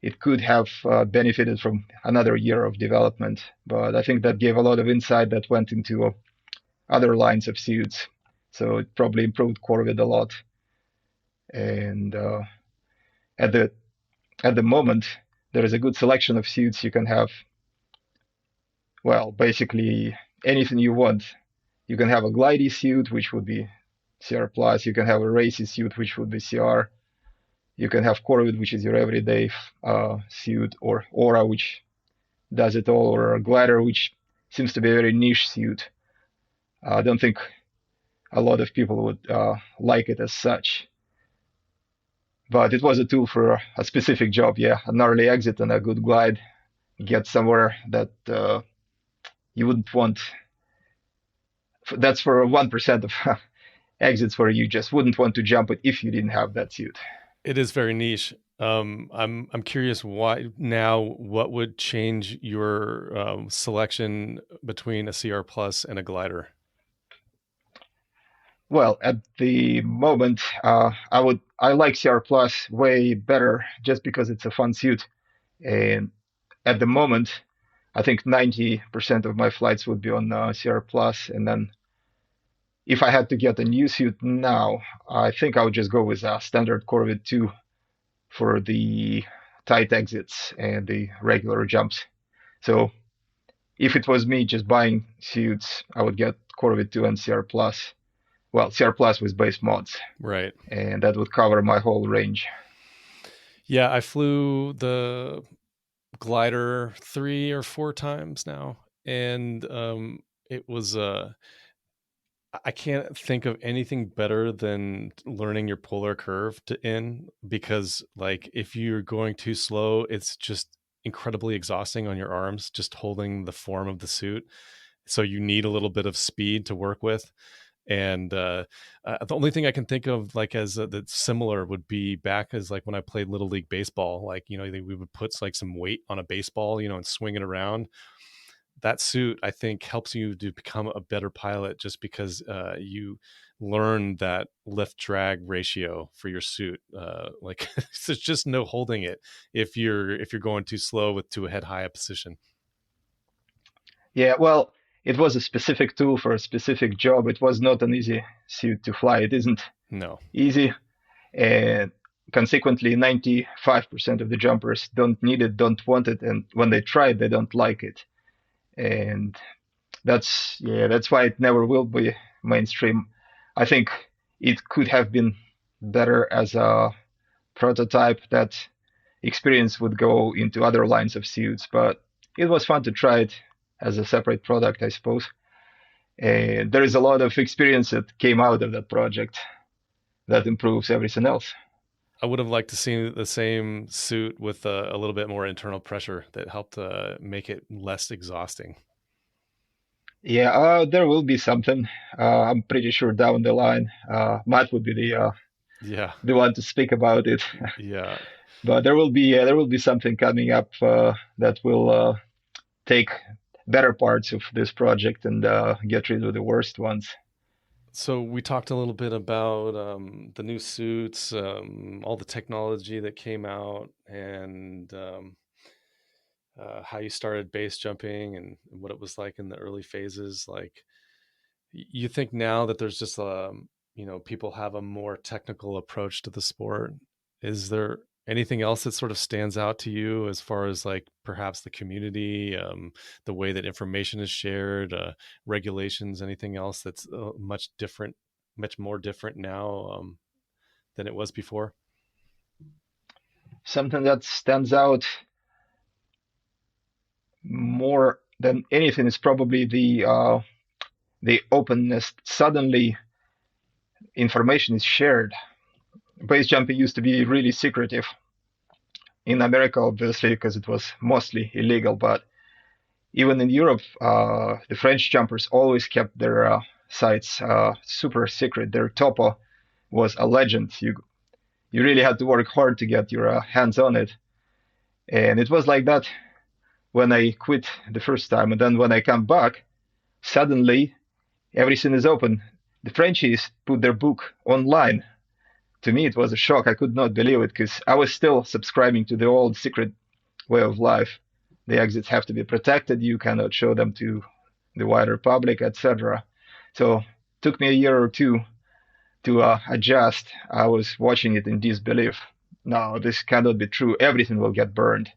[SPEAKER 2] It could have benefited from another year of development, but I think that gave a lot of insight that went into other lines of suits. So it probably improved Corvid a lot. And at the moment, there is a good selection of suits. You can have, well, basically anything you want. You can have a glidey suit, which would be CR+. You can have a racy suit, which would be CR. You can have Corvid, which is your everyday suit, or Aura, which does it all, or a glider, which seems to be a very niche suit. I don't think a lot of people would like it as such. But it was a tool for a specific job, yeah. An early exit and a good glide. Get somewhere that you wouldn't want. That's for 1% of exits where you just wouldn't want to jump it if you didn't have that suit.
[SPEAKER 1] It is very niche. I'm curious why now. What would change your selection between a CR Plus and a glider?
[SPEAKER 2] Well, at the moment, I like CR Plus way better just because it's a fun suit. And at the moment, I think 90% of my flights would be on CR Plus, and then if I had to get a new suit now, I think I would just go with a standard Corvid 2 for the tight exits and the regular jumps. So if it was me just buying suits, I would get Corvid 2 and CR Plus. Well, CR Plus with base mods.
[SPEAKER 1] Right.
[SPEAKER 2] And that would cover my whole range.
[SPEAKER 1] Yeah, I flew the glider 3 or 4 times now, and it was I can't think of anything better than learning your polar curve in, because like if you're going too slow, it's just incredibly exhausting on your arms just holding the form of the suit. So you need a little bit of speed to work with. And the only thing I can think of like as that's similar would be back as like when I played little league baseball. Like, you know, we would put like some weight on a baseball, you know, and swing it around. That suit, I think, helps you to become a better pilot, just because you learn that lift drag ratio for your suit. Like there's just no holding it if you're going too slow with to a head high position.
[SPEAKER 2] Yeah, well, it was a specific tool for a specific job. It was not an easy suit to fly. It isn't
[SPEAKER 1] No.
[SPEAKER 2] easy, and consequently, 95% of the jumpers don't need it, don't want it, and when they try it, they don't like it. And that's why it never will be mainstream. I think it could have been better as a prototype. That experience would go into other lines of suits, but it was fun to try it as a separate product, I suppose. And there is a lot of experience that came out of that project that improves everything else.
[SPEAKER 1] I would have liked to see the same suit with a little bit more internal pressure that helped make it less exhausting.
[SPEAKER 2] Yeah, there will be something. I'm pretty sure down the line, Matt would be
[SPEAKER 1] Yeah.
[SPEAKER 2] the one to speak about it.
[SPEAKER 1] Yeah.
[SPEAKER 2] But there will be something coming up that will take better parts of this project and get rid of the worst ones.
[SPEAKER 1] So we talked a little bit about the new suits, all the technology that came out, and how you started base jumping and what it was like in the early phases. Like, you think now that there's just you know, people have a more technical approach to the sport. Is there anything else that sort of stands out to you as far as like perhaps the community, the way that information is shared, regulations, anything else that's much different, much more different now than it was before?
[SPEAKER 2] Something that stands out more than anything is probably the openness. Suddenly, information is shared. Base jumping used to be really secretive in America, obviously, because it was mostly illegal. But even in Europe, the French jumpers always kept their sites super secret. Their topo was a legend. You really had to work hard to get your hands on it, and it was like that when I quit the first time, and then when I come back, suddenly everything is open. The Frenchies put their book online. To me, it was a shock. I could not believe it because I was still subscribing to the old secret way of life. The exits have to be protected. You cannot show them to the wider public, etc. So it took me a year or two to adjust. I was watching it in disbelief. No, this cannot be true. Everything will get burned.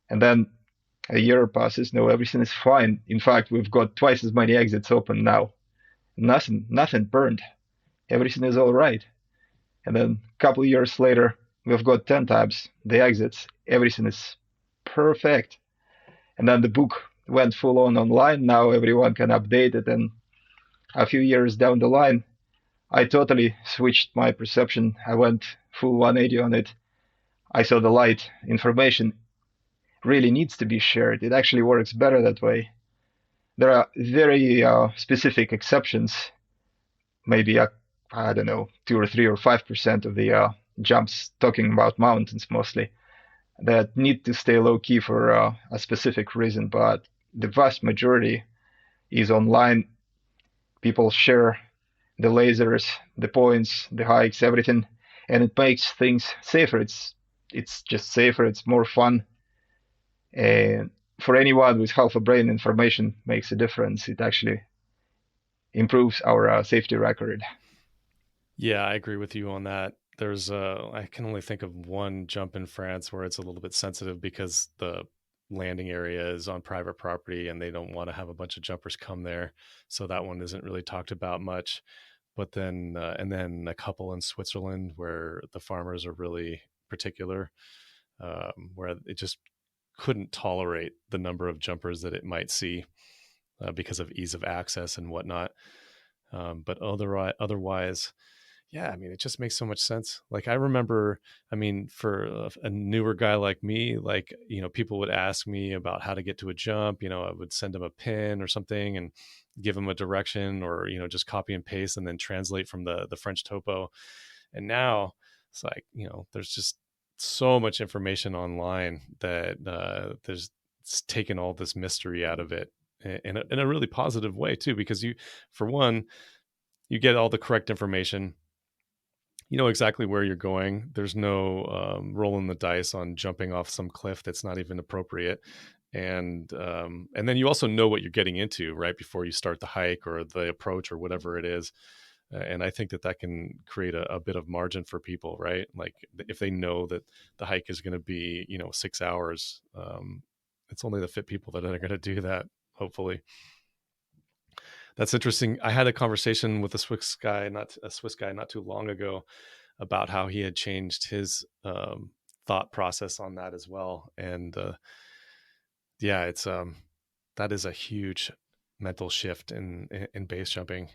[SPEAKER 2] And then a year passes. No, everything is fine. In fact, we've got twice as many exits open now. Nothing burned. Everything is all right. And then a couple of years later, we've got 10 times the exits. Everything is perfect. And then the book went full on online. Now everyone can update it. And a few years down the line, I totally switched my perception. I went full 180 on it. I saw the light. Information really needs to be shared. It actually works better that way. There are very specific exceptions. Maybe I don't know, 2 or 3 or 5% of the jumps, talking about mountains mostly, that need to stay low key for a specific reason. But the vast majority is online. People share the lasers, the points, the hikes, everything, and it makes things safer. It's just safer. It's more fun, and for anyone with half a brain, information makes a difference. It actually improves our safety record.
[SPEAKER 1] Yeah, I agree with you on that. There's I can only think of one jump in France where it's a little bit sensitive because the landing area is on private property and they don't want to have a bunch of jumpers come there. So that one isn't really talked about much. But then and then a couple in Switzerland where the farmers are really particular, where it just couldn't tolerate the number of jumpers that it might see because of ease of access and whatnot. But otherwise, yeah, I mean, it just makes so much sense. Like I remember, I mean, for a newer guy like me, like, people would ask me about how to get to a jump. I would send them a pin or something and give them a direction, or, just copy and paste and then translate from the French topo. And now it's like, there's just so much information online that there's it's taken all this mystery out of it in a really positive way too, because for one, you get all the correct information. You know exactly where you're going. There's no rolling the dice on jumping off some cliff that's not even appropriate. And then you also know what you're getting into right before you start the hike or the approach or whatever it is. And I think that can create a bit of margin for people, right? Like if they know that the hike is going to be 6 hours, it's only the fit people that are going to do that, hopefully. That's interesting. I had a conversation with a Swiss guy not too long ago about how he had changed his thought process on that as well. And yeah, it's that is a huge mental shift in base jumping.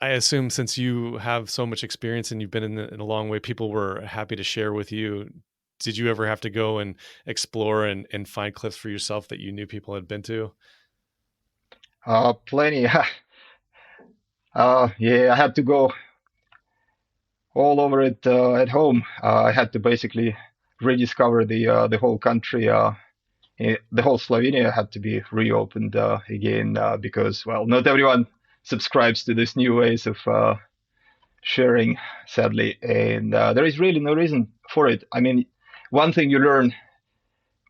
[SPEAKER 1] I assume since you have so much experience and you've been in a long way, people were happy to share with you. Did you ever have to go and explore and find cliffs for yourself that you knew people had been to?
[SPEAKER 2] Plenty. Yeah, I had to go all over it at home. I had to basically rediscover the whole country. The whole Slovenia had to be reopened again because, well, not everyone subscribes to these new ways of sharing, sadly, and there is really no reason for it. I mean, one thing you learn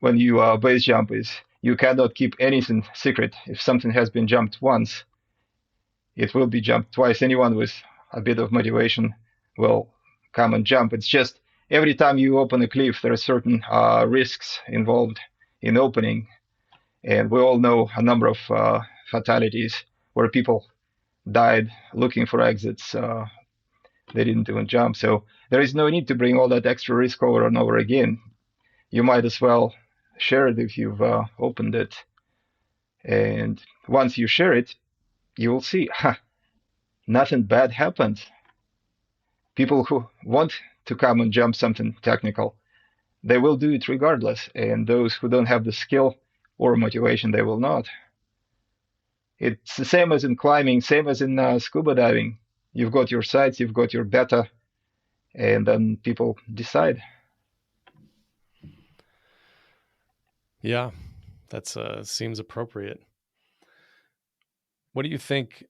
[SPEAKER 2] when you base jump is you cannot keep anything secret. If something has been jumped once, it will be jumped twice. Anyone with a bit of motivation will come and jump. It's just every time you open a cliff, there are certain risks involved in opening. And we all know a number of fatalities where people died looking for exits. They didn't even jump. So there is no need to bring all that extra risk over and over again. You might as well share it if you've opened it. And once you share it, you will see nothing bad happened. People who want to come and jump something technical, they will do it regardless. And those who don't have the skill or motivation, they will not. It's the same as in climbing, same as in scuba diving. You've got your sights, you've got your beta, and then people decide.
[SPEAKER 1] Yeah, that's seems appropriate. What do you think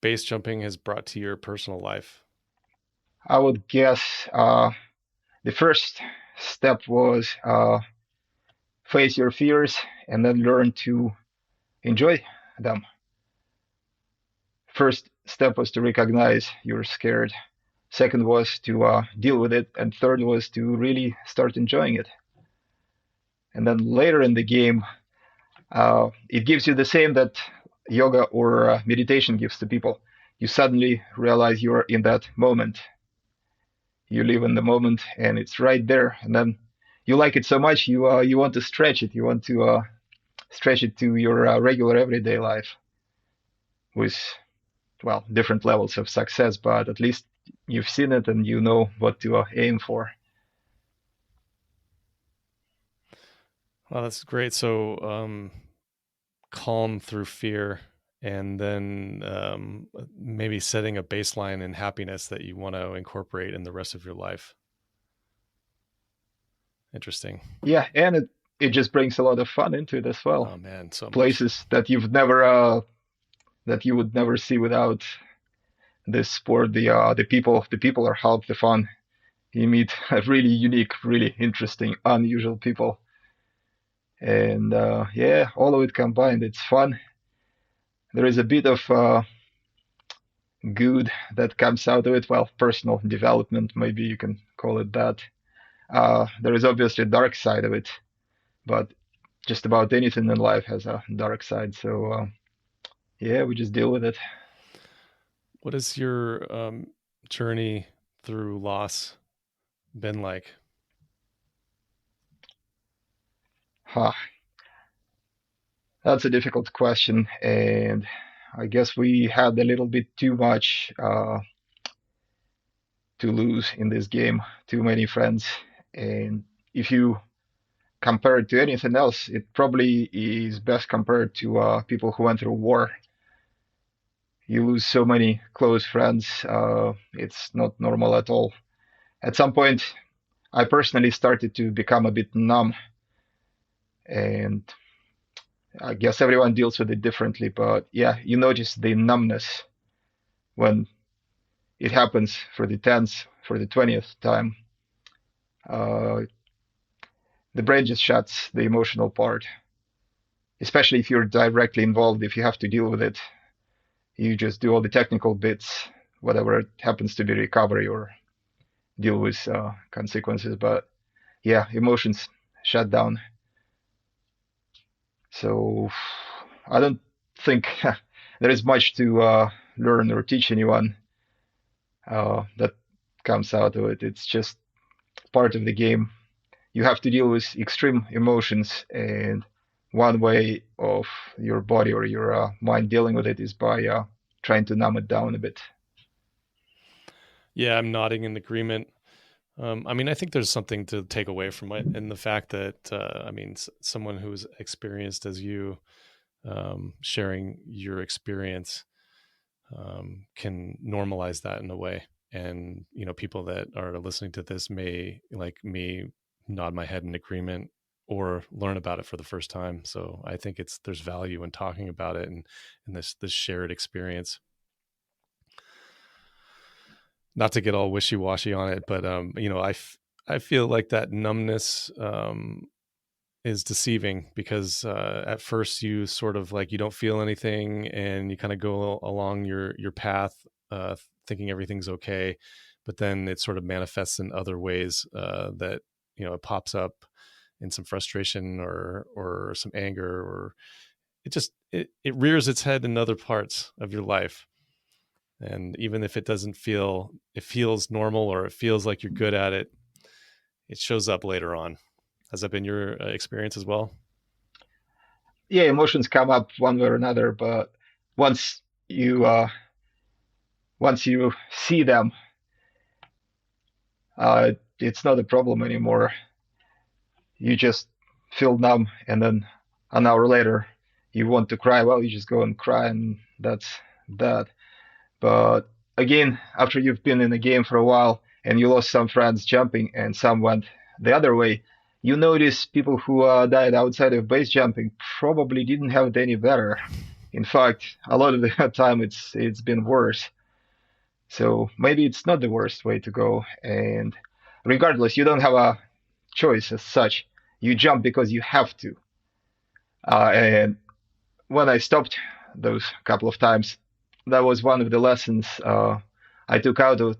[SPEAKER 1] base jumping has brought to your personal life?
[SPEAKER 2] I would guess the first step was face your fears and then learn to enjoy them. First step was to recognize you're scared. Second was to deal with it. And third was to really start enjoying it. And then later in the game, it gives you the same that yoga or meditation gives to people. You suddenly realize you're in that moment. You live in the moment, and it's right there. And then you like it so much, you want to stretch it. You want to stretch it to your regular everyday life with, well, different levels of success. But at least you've seen it and you know what to aim for.
[SPEAKER 1] Well, that's great. So, calm through fear, and then maybe setting a baseline in happiness that you want to incorporate in the rest of your life. Interesting.
[SPEAKER 2] Yeah, and it just brings a lot of fun into it as well.
[SPEAKER 1] Oh man, so much.
[SPEAKER 2] Places that that you would never see without this sport. The people are half the fun. You meet really unique, really interesting, unusual people, and yeah, all of it combined, it's fun. There is a bit of good that comes out of it. Well, personal development, maybe you can call it that. There is obviously a dark side of it, but just about anything in life has a dark side. So yeah, we just deal with it.
[SPEAKER 1] What has your journey through loss been like?
[SPEAKER 2] Huh, that's a difficult question, and I guess we had a little bit too much to lose in this game, too many friends. And if you compare it to anything else, it probably is best compared to people who went through war. You lose so many close friends. It's not normal at all. At some point, I personally started to become a bit numb, and I guess everyone deals with it differently. But yeah, you notice the numbness when it happens for the 10th, for the 20th time. Uh, the brain just shuts the emotional part, especially if you're directly involved, if you have to deal with it. You just do all the technical bits, whatever it happens to be recovery or deal with consequences. But yeah, emotions shut down. So I don't think there is much to learn or teach anyone that comes out of it. It's just part of the game. You have to deal with extreme emotions, and one way of your body or your mind dealing with it is by trying to numb it down a bit.
[SPEAKER 1] Yeah, I'm nodding in agreement. I mean, I think there's something to take away from it, and the fact that I mean, someone who's experienced as you, sharing your experience, can normalize that in a way. And people that are listening to this may, like me, nod my head in agreement or learn about it for the first time. So I think there's value in talking about it and this shared experience. Not to get all wishy-washy on it, but I feel like that numbness is deceiving because at first you sort of like you don't feel anything and you kind of go along your path, thinking everything's okay, but then it sort of manifests in other ways, that it pops up in some frustration or some anger, or it rears its head in other parts of your life. And even if it feels normal or it feels like you're good at it, it shows up later on. Has that been your experience as well?
[SPEAKER 2] Yeah, emotions come up one way or another, but once you once you see them, it's not a problem anymore. You just feel numb, and then an hour later, you want to cry. Well, you just go and cry, and that's that. But again, after you've been in the game for a while and you lost some friends jumping and some went the other way, you notice people who died outside of base jumping probably didn't have it any better. In fact, a lot of the time it's been worse. So maybe it's not the worst way to go. And regardless, you don't have a choice as such. You jump because you have to. And when I stopped those couple of times, that was one of the lessons I took out of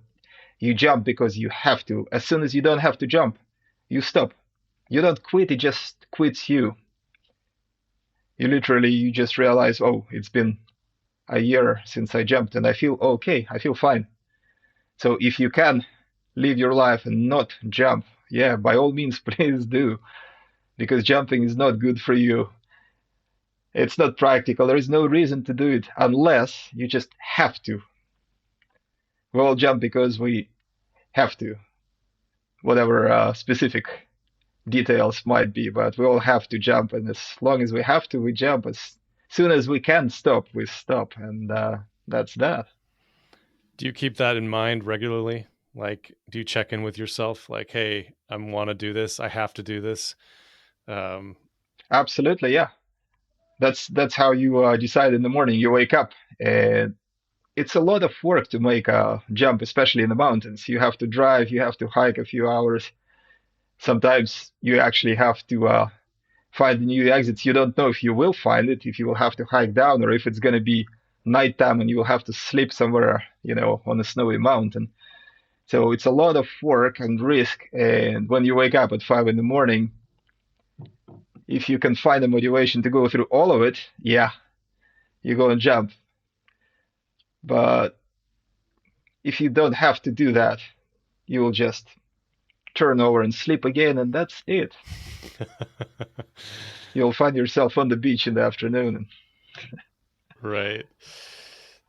[SPEAKER 2] you jump because you have to. As soon as you don't have to jump, you stop. You don't quit, it just quits you. You just realize, oh, it's been a year since I jumped and I feel okay, I feel fine. So if you can live your life and not jump, yeah, by all means, please do, because jumping is not good for you. It's not practical. There is no reason to do it unless you just have to. We all jump because we have to, whatever specific details might be, but we all have to jump. And as long as we have to, we jump. As soon as we can stop, we stop. And that's that.
[SPEAKER 1] Do you keep that in mind regularly? Like, do you check in with yourself? Like, hey, I want to do this. I have to do this. Um,
[SPEAKER 2] Absolutely, yeah. That's how you decide in the morning. You wake up, and it's a lot of work to make a jump, especially in the mountains. You have to drive, you have to hike a few hours. Sometimes you actually have to find new exits. You don't know if you will find it, if you will have to hike down, or if it's going to be nighttime and you will have to sleep somewhere, on a snowy mountain. So it's a lot of work and risk. And when you wake up at 5 in the morning, if you can find the motivation to go through all of it, yeah, you go and jump. But if you don't have to do that, you will just turn over and sleep again, and that's it. You'll find yourself on the beach in the afternoon.
[SPEAKER 1] Right.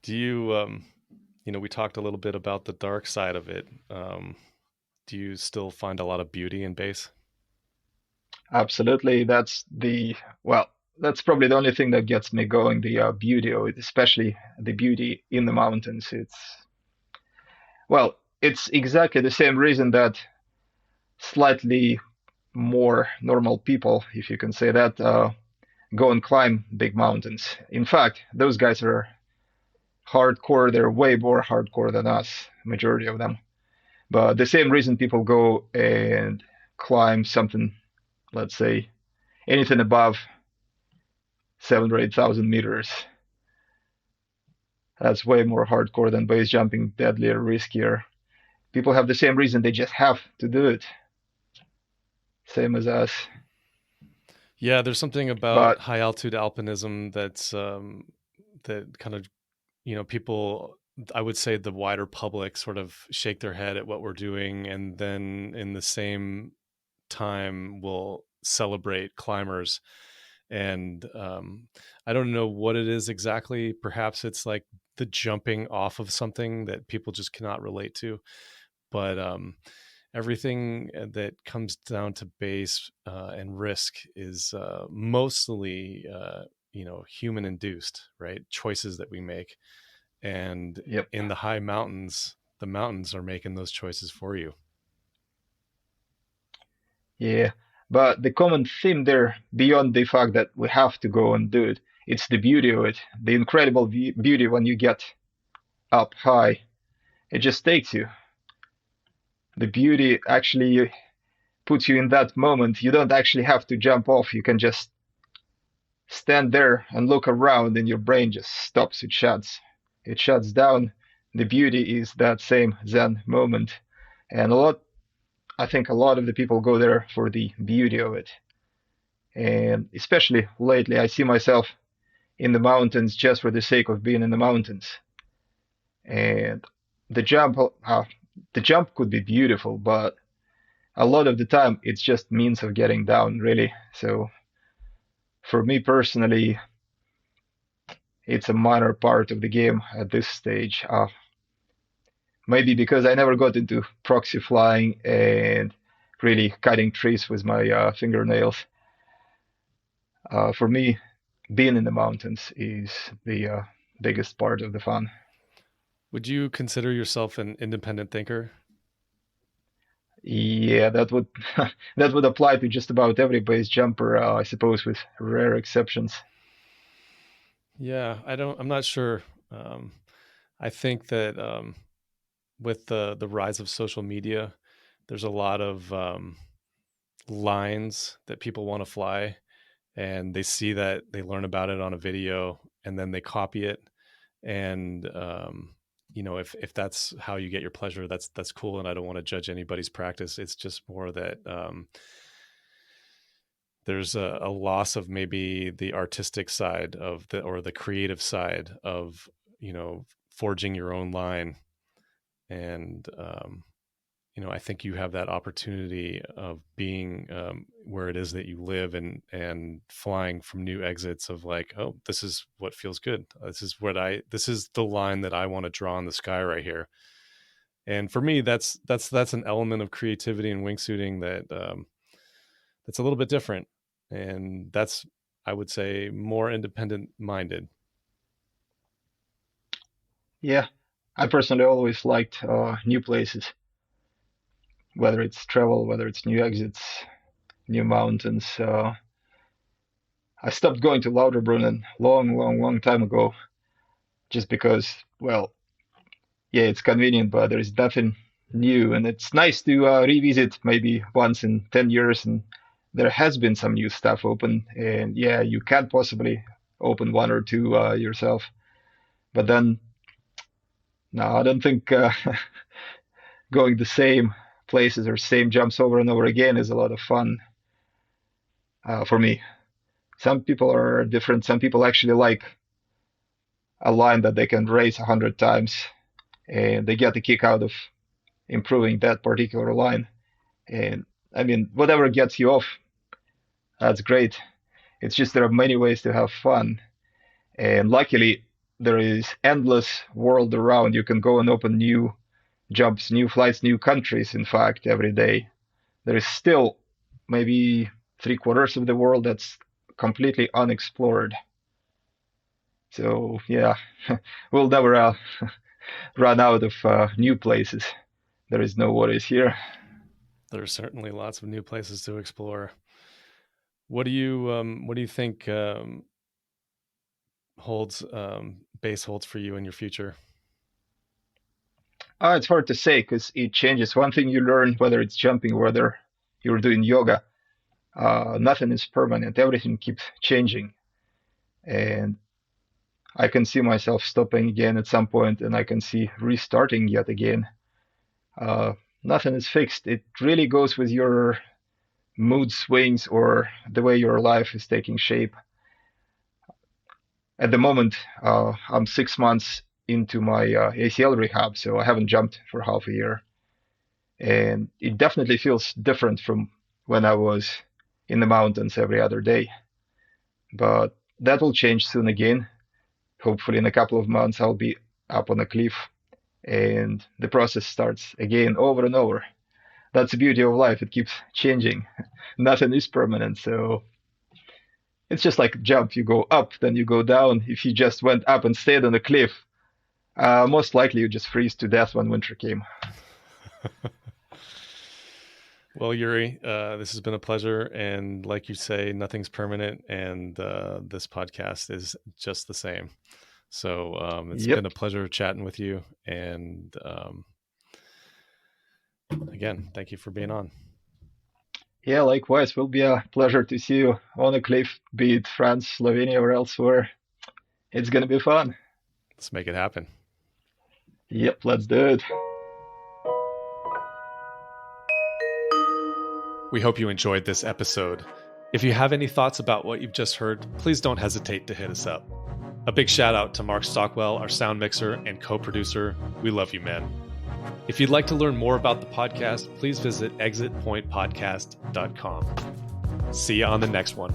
[SPEAKER 1] Do you, we talked a little bit about the dark side of it. Do you still find a lot of beauty in base?
[SPEAKER 2] Absolutely, well, that's probably the only thing that gets me going. The beauty of it, especially the beauty in the mountains. It's exactly the same reason that slightly more normal people, if you can say that, go and climb big mountains. In fact, those guys are hardcore. They're way more hardcore than us, majority of them. But the same reason people go and climb something, let's say, anything above 7 or 8,000 meters, that's way more hardcore than base jumping, deadlier, riskier. People have the same reason, they just have to do it, same as us.
[SPEAKER 1] Yeah, there's something about
[SPEAKER 2] But
[SPEAKER 1] high altitude alpinism that kind of, people, I would say the wider public sort of shake their head at what we're doing, and then in the same time will celebrate climbers. And I don't know what it is exactly. Perhaps it's like the jumping off of something that people just cannot relate to. But everything that comes down to base and risk is mostly, human induced, right? Choices that we make. And
[SPEAKER 2] yep,
[SPEAKER 1] in the high mountains, the mountains are making those choices for you.
[SPEAKER 2] yeah. But the common theme there, beyond the fact that we have to go and do it, it's the beauty of it, the incredible beauty when you get up high. It just takes you. The beauty actually puts you in that moment. You don't actually have to jump off. You can just stand there and look around, and your brain just stops. It shuts. It shuts down. The beauty is that same Zen moment. And I think a lot of the people go there for the beauty of it. And especially lately, I see myself in the mountains just for the sake of being in the mountains. And the jump, the jump could be beautiful, but a lot of the time it's just means of getting down, really. So for me personally, it's a minor part of the game at this stage. Maybe because I never got into proxy flying and really cutting trees with my fingernails. For me, being in the mountains is the biggest part of the fun.
[SPEAKER 1] Would you consider yourself an independent thinker?
[SPEAKER 2] Yeah, that would that would apply to just about every base jumper, I suppose, with rare exceptions.
[SPEAKER 1] Yeah, I'm not sure. Um, I think that with the rise of social media, there's a lot of lines that people want to fly, and they see that, they learn about it on a video, and then they copy it. And if that's how you get your pleasure, that's cool. And I don't want to judge anybody's practice. It's just more that there's a loss of maybe the artistic side of the, or the creative side of, forging your own line. And I think you have that opportunity of being where it is that you live, and flying from new exits of like, oh, this is what feels good. This is the line that I want to draw in the sky right here. And for me, that's an element of creativity and wingsuiting that's a little bit different. And that's, I would say, more independent minded.
[SPEAKER 2] Yeah, I personally always liked new places, whether it's travel, whether it's new exits, new mountains. I stopped going to Lauterbrunnen long, long, long time ago, just because, well, yeah, it's convenient, but there is nothing new, and it's nice to revisit maybe once in 10 years, and there has been some new stuff open, and yeah, you can possibly open one or two yourself, but then no, I don't think going the same places or same jumps over and over again is a lot of fun for me. Some people are different. Some people actually like a line that they can raise 100 times, and they get a kick out of improving that particular line. And I mean, whatever gets you off, that's great. It's just there are many ways to have fun. And luckily, there is endless world around. You can go and open new jobs, new flights, new countries, in fact, every day. There is still maybe 3/4 of the world that's completely unexplored. So yeah, we'll never run out of new places. There is no worries here.
[SPEAKER 1] There's certainly lots of new places to explore. What do you think base holds for you in your future?
[SPEAKER 2] It's hard to say because it changes. One thing you learn, whether it's jumping, whether you're doing yoga, nothing is permanent. Everything keeps changing, and I can see myself stopping again at some point, and I can see restarting yet again. Nothing is fixed. It really goes with your mood swings or the way your life is taking shape. At the moment, I'm 6 months into my ACL rehab, so I haven't jumped for half a year. And it definitely feels different from when I was in the mountains every other day. But that will change soon again. Hopefully, in a couple of months, I'll be up on a cliff and the process starts again over and over. That's the beauty of life. It keeps changing. Nothing is permanent. So it's just like jump. You go up, then you go down. If you just went up and stayed on a cliff, most likely you just freeze to death when winter came.
[SPEAKER 1] Well, Yuri, this has been a pleasure. And like you say, nothing's permanent. And this podcast is just the same. So it's been a pleasure chatting with you. And again, thank you for being on.
[SPEAKER 2] Yeah, likewise. Will be a pleasure to see you on a cliff, be it France, Slovenia, or elsewhere. It's going to be fun.
[SPEAKER 1] Let's make it happen.
[SPEAKER 2] Yep, let's do it.
[SPEAKER 1] We hope you enjoyed this episode. If you have any thoughts about what you've just heard, please don't hesitate to hit us up. A big shout out to Mark Stockwell, our sound mixer and co-producer. We love you, man. If you'd like to learn more about the podcast, please visit exitpointpodcast.com. See you on the next one.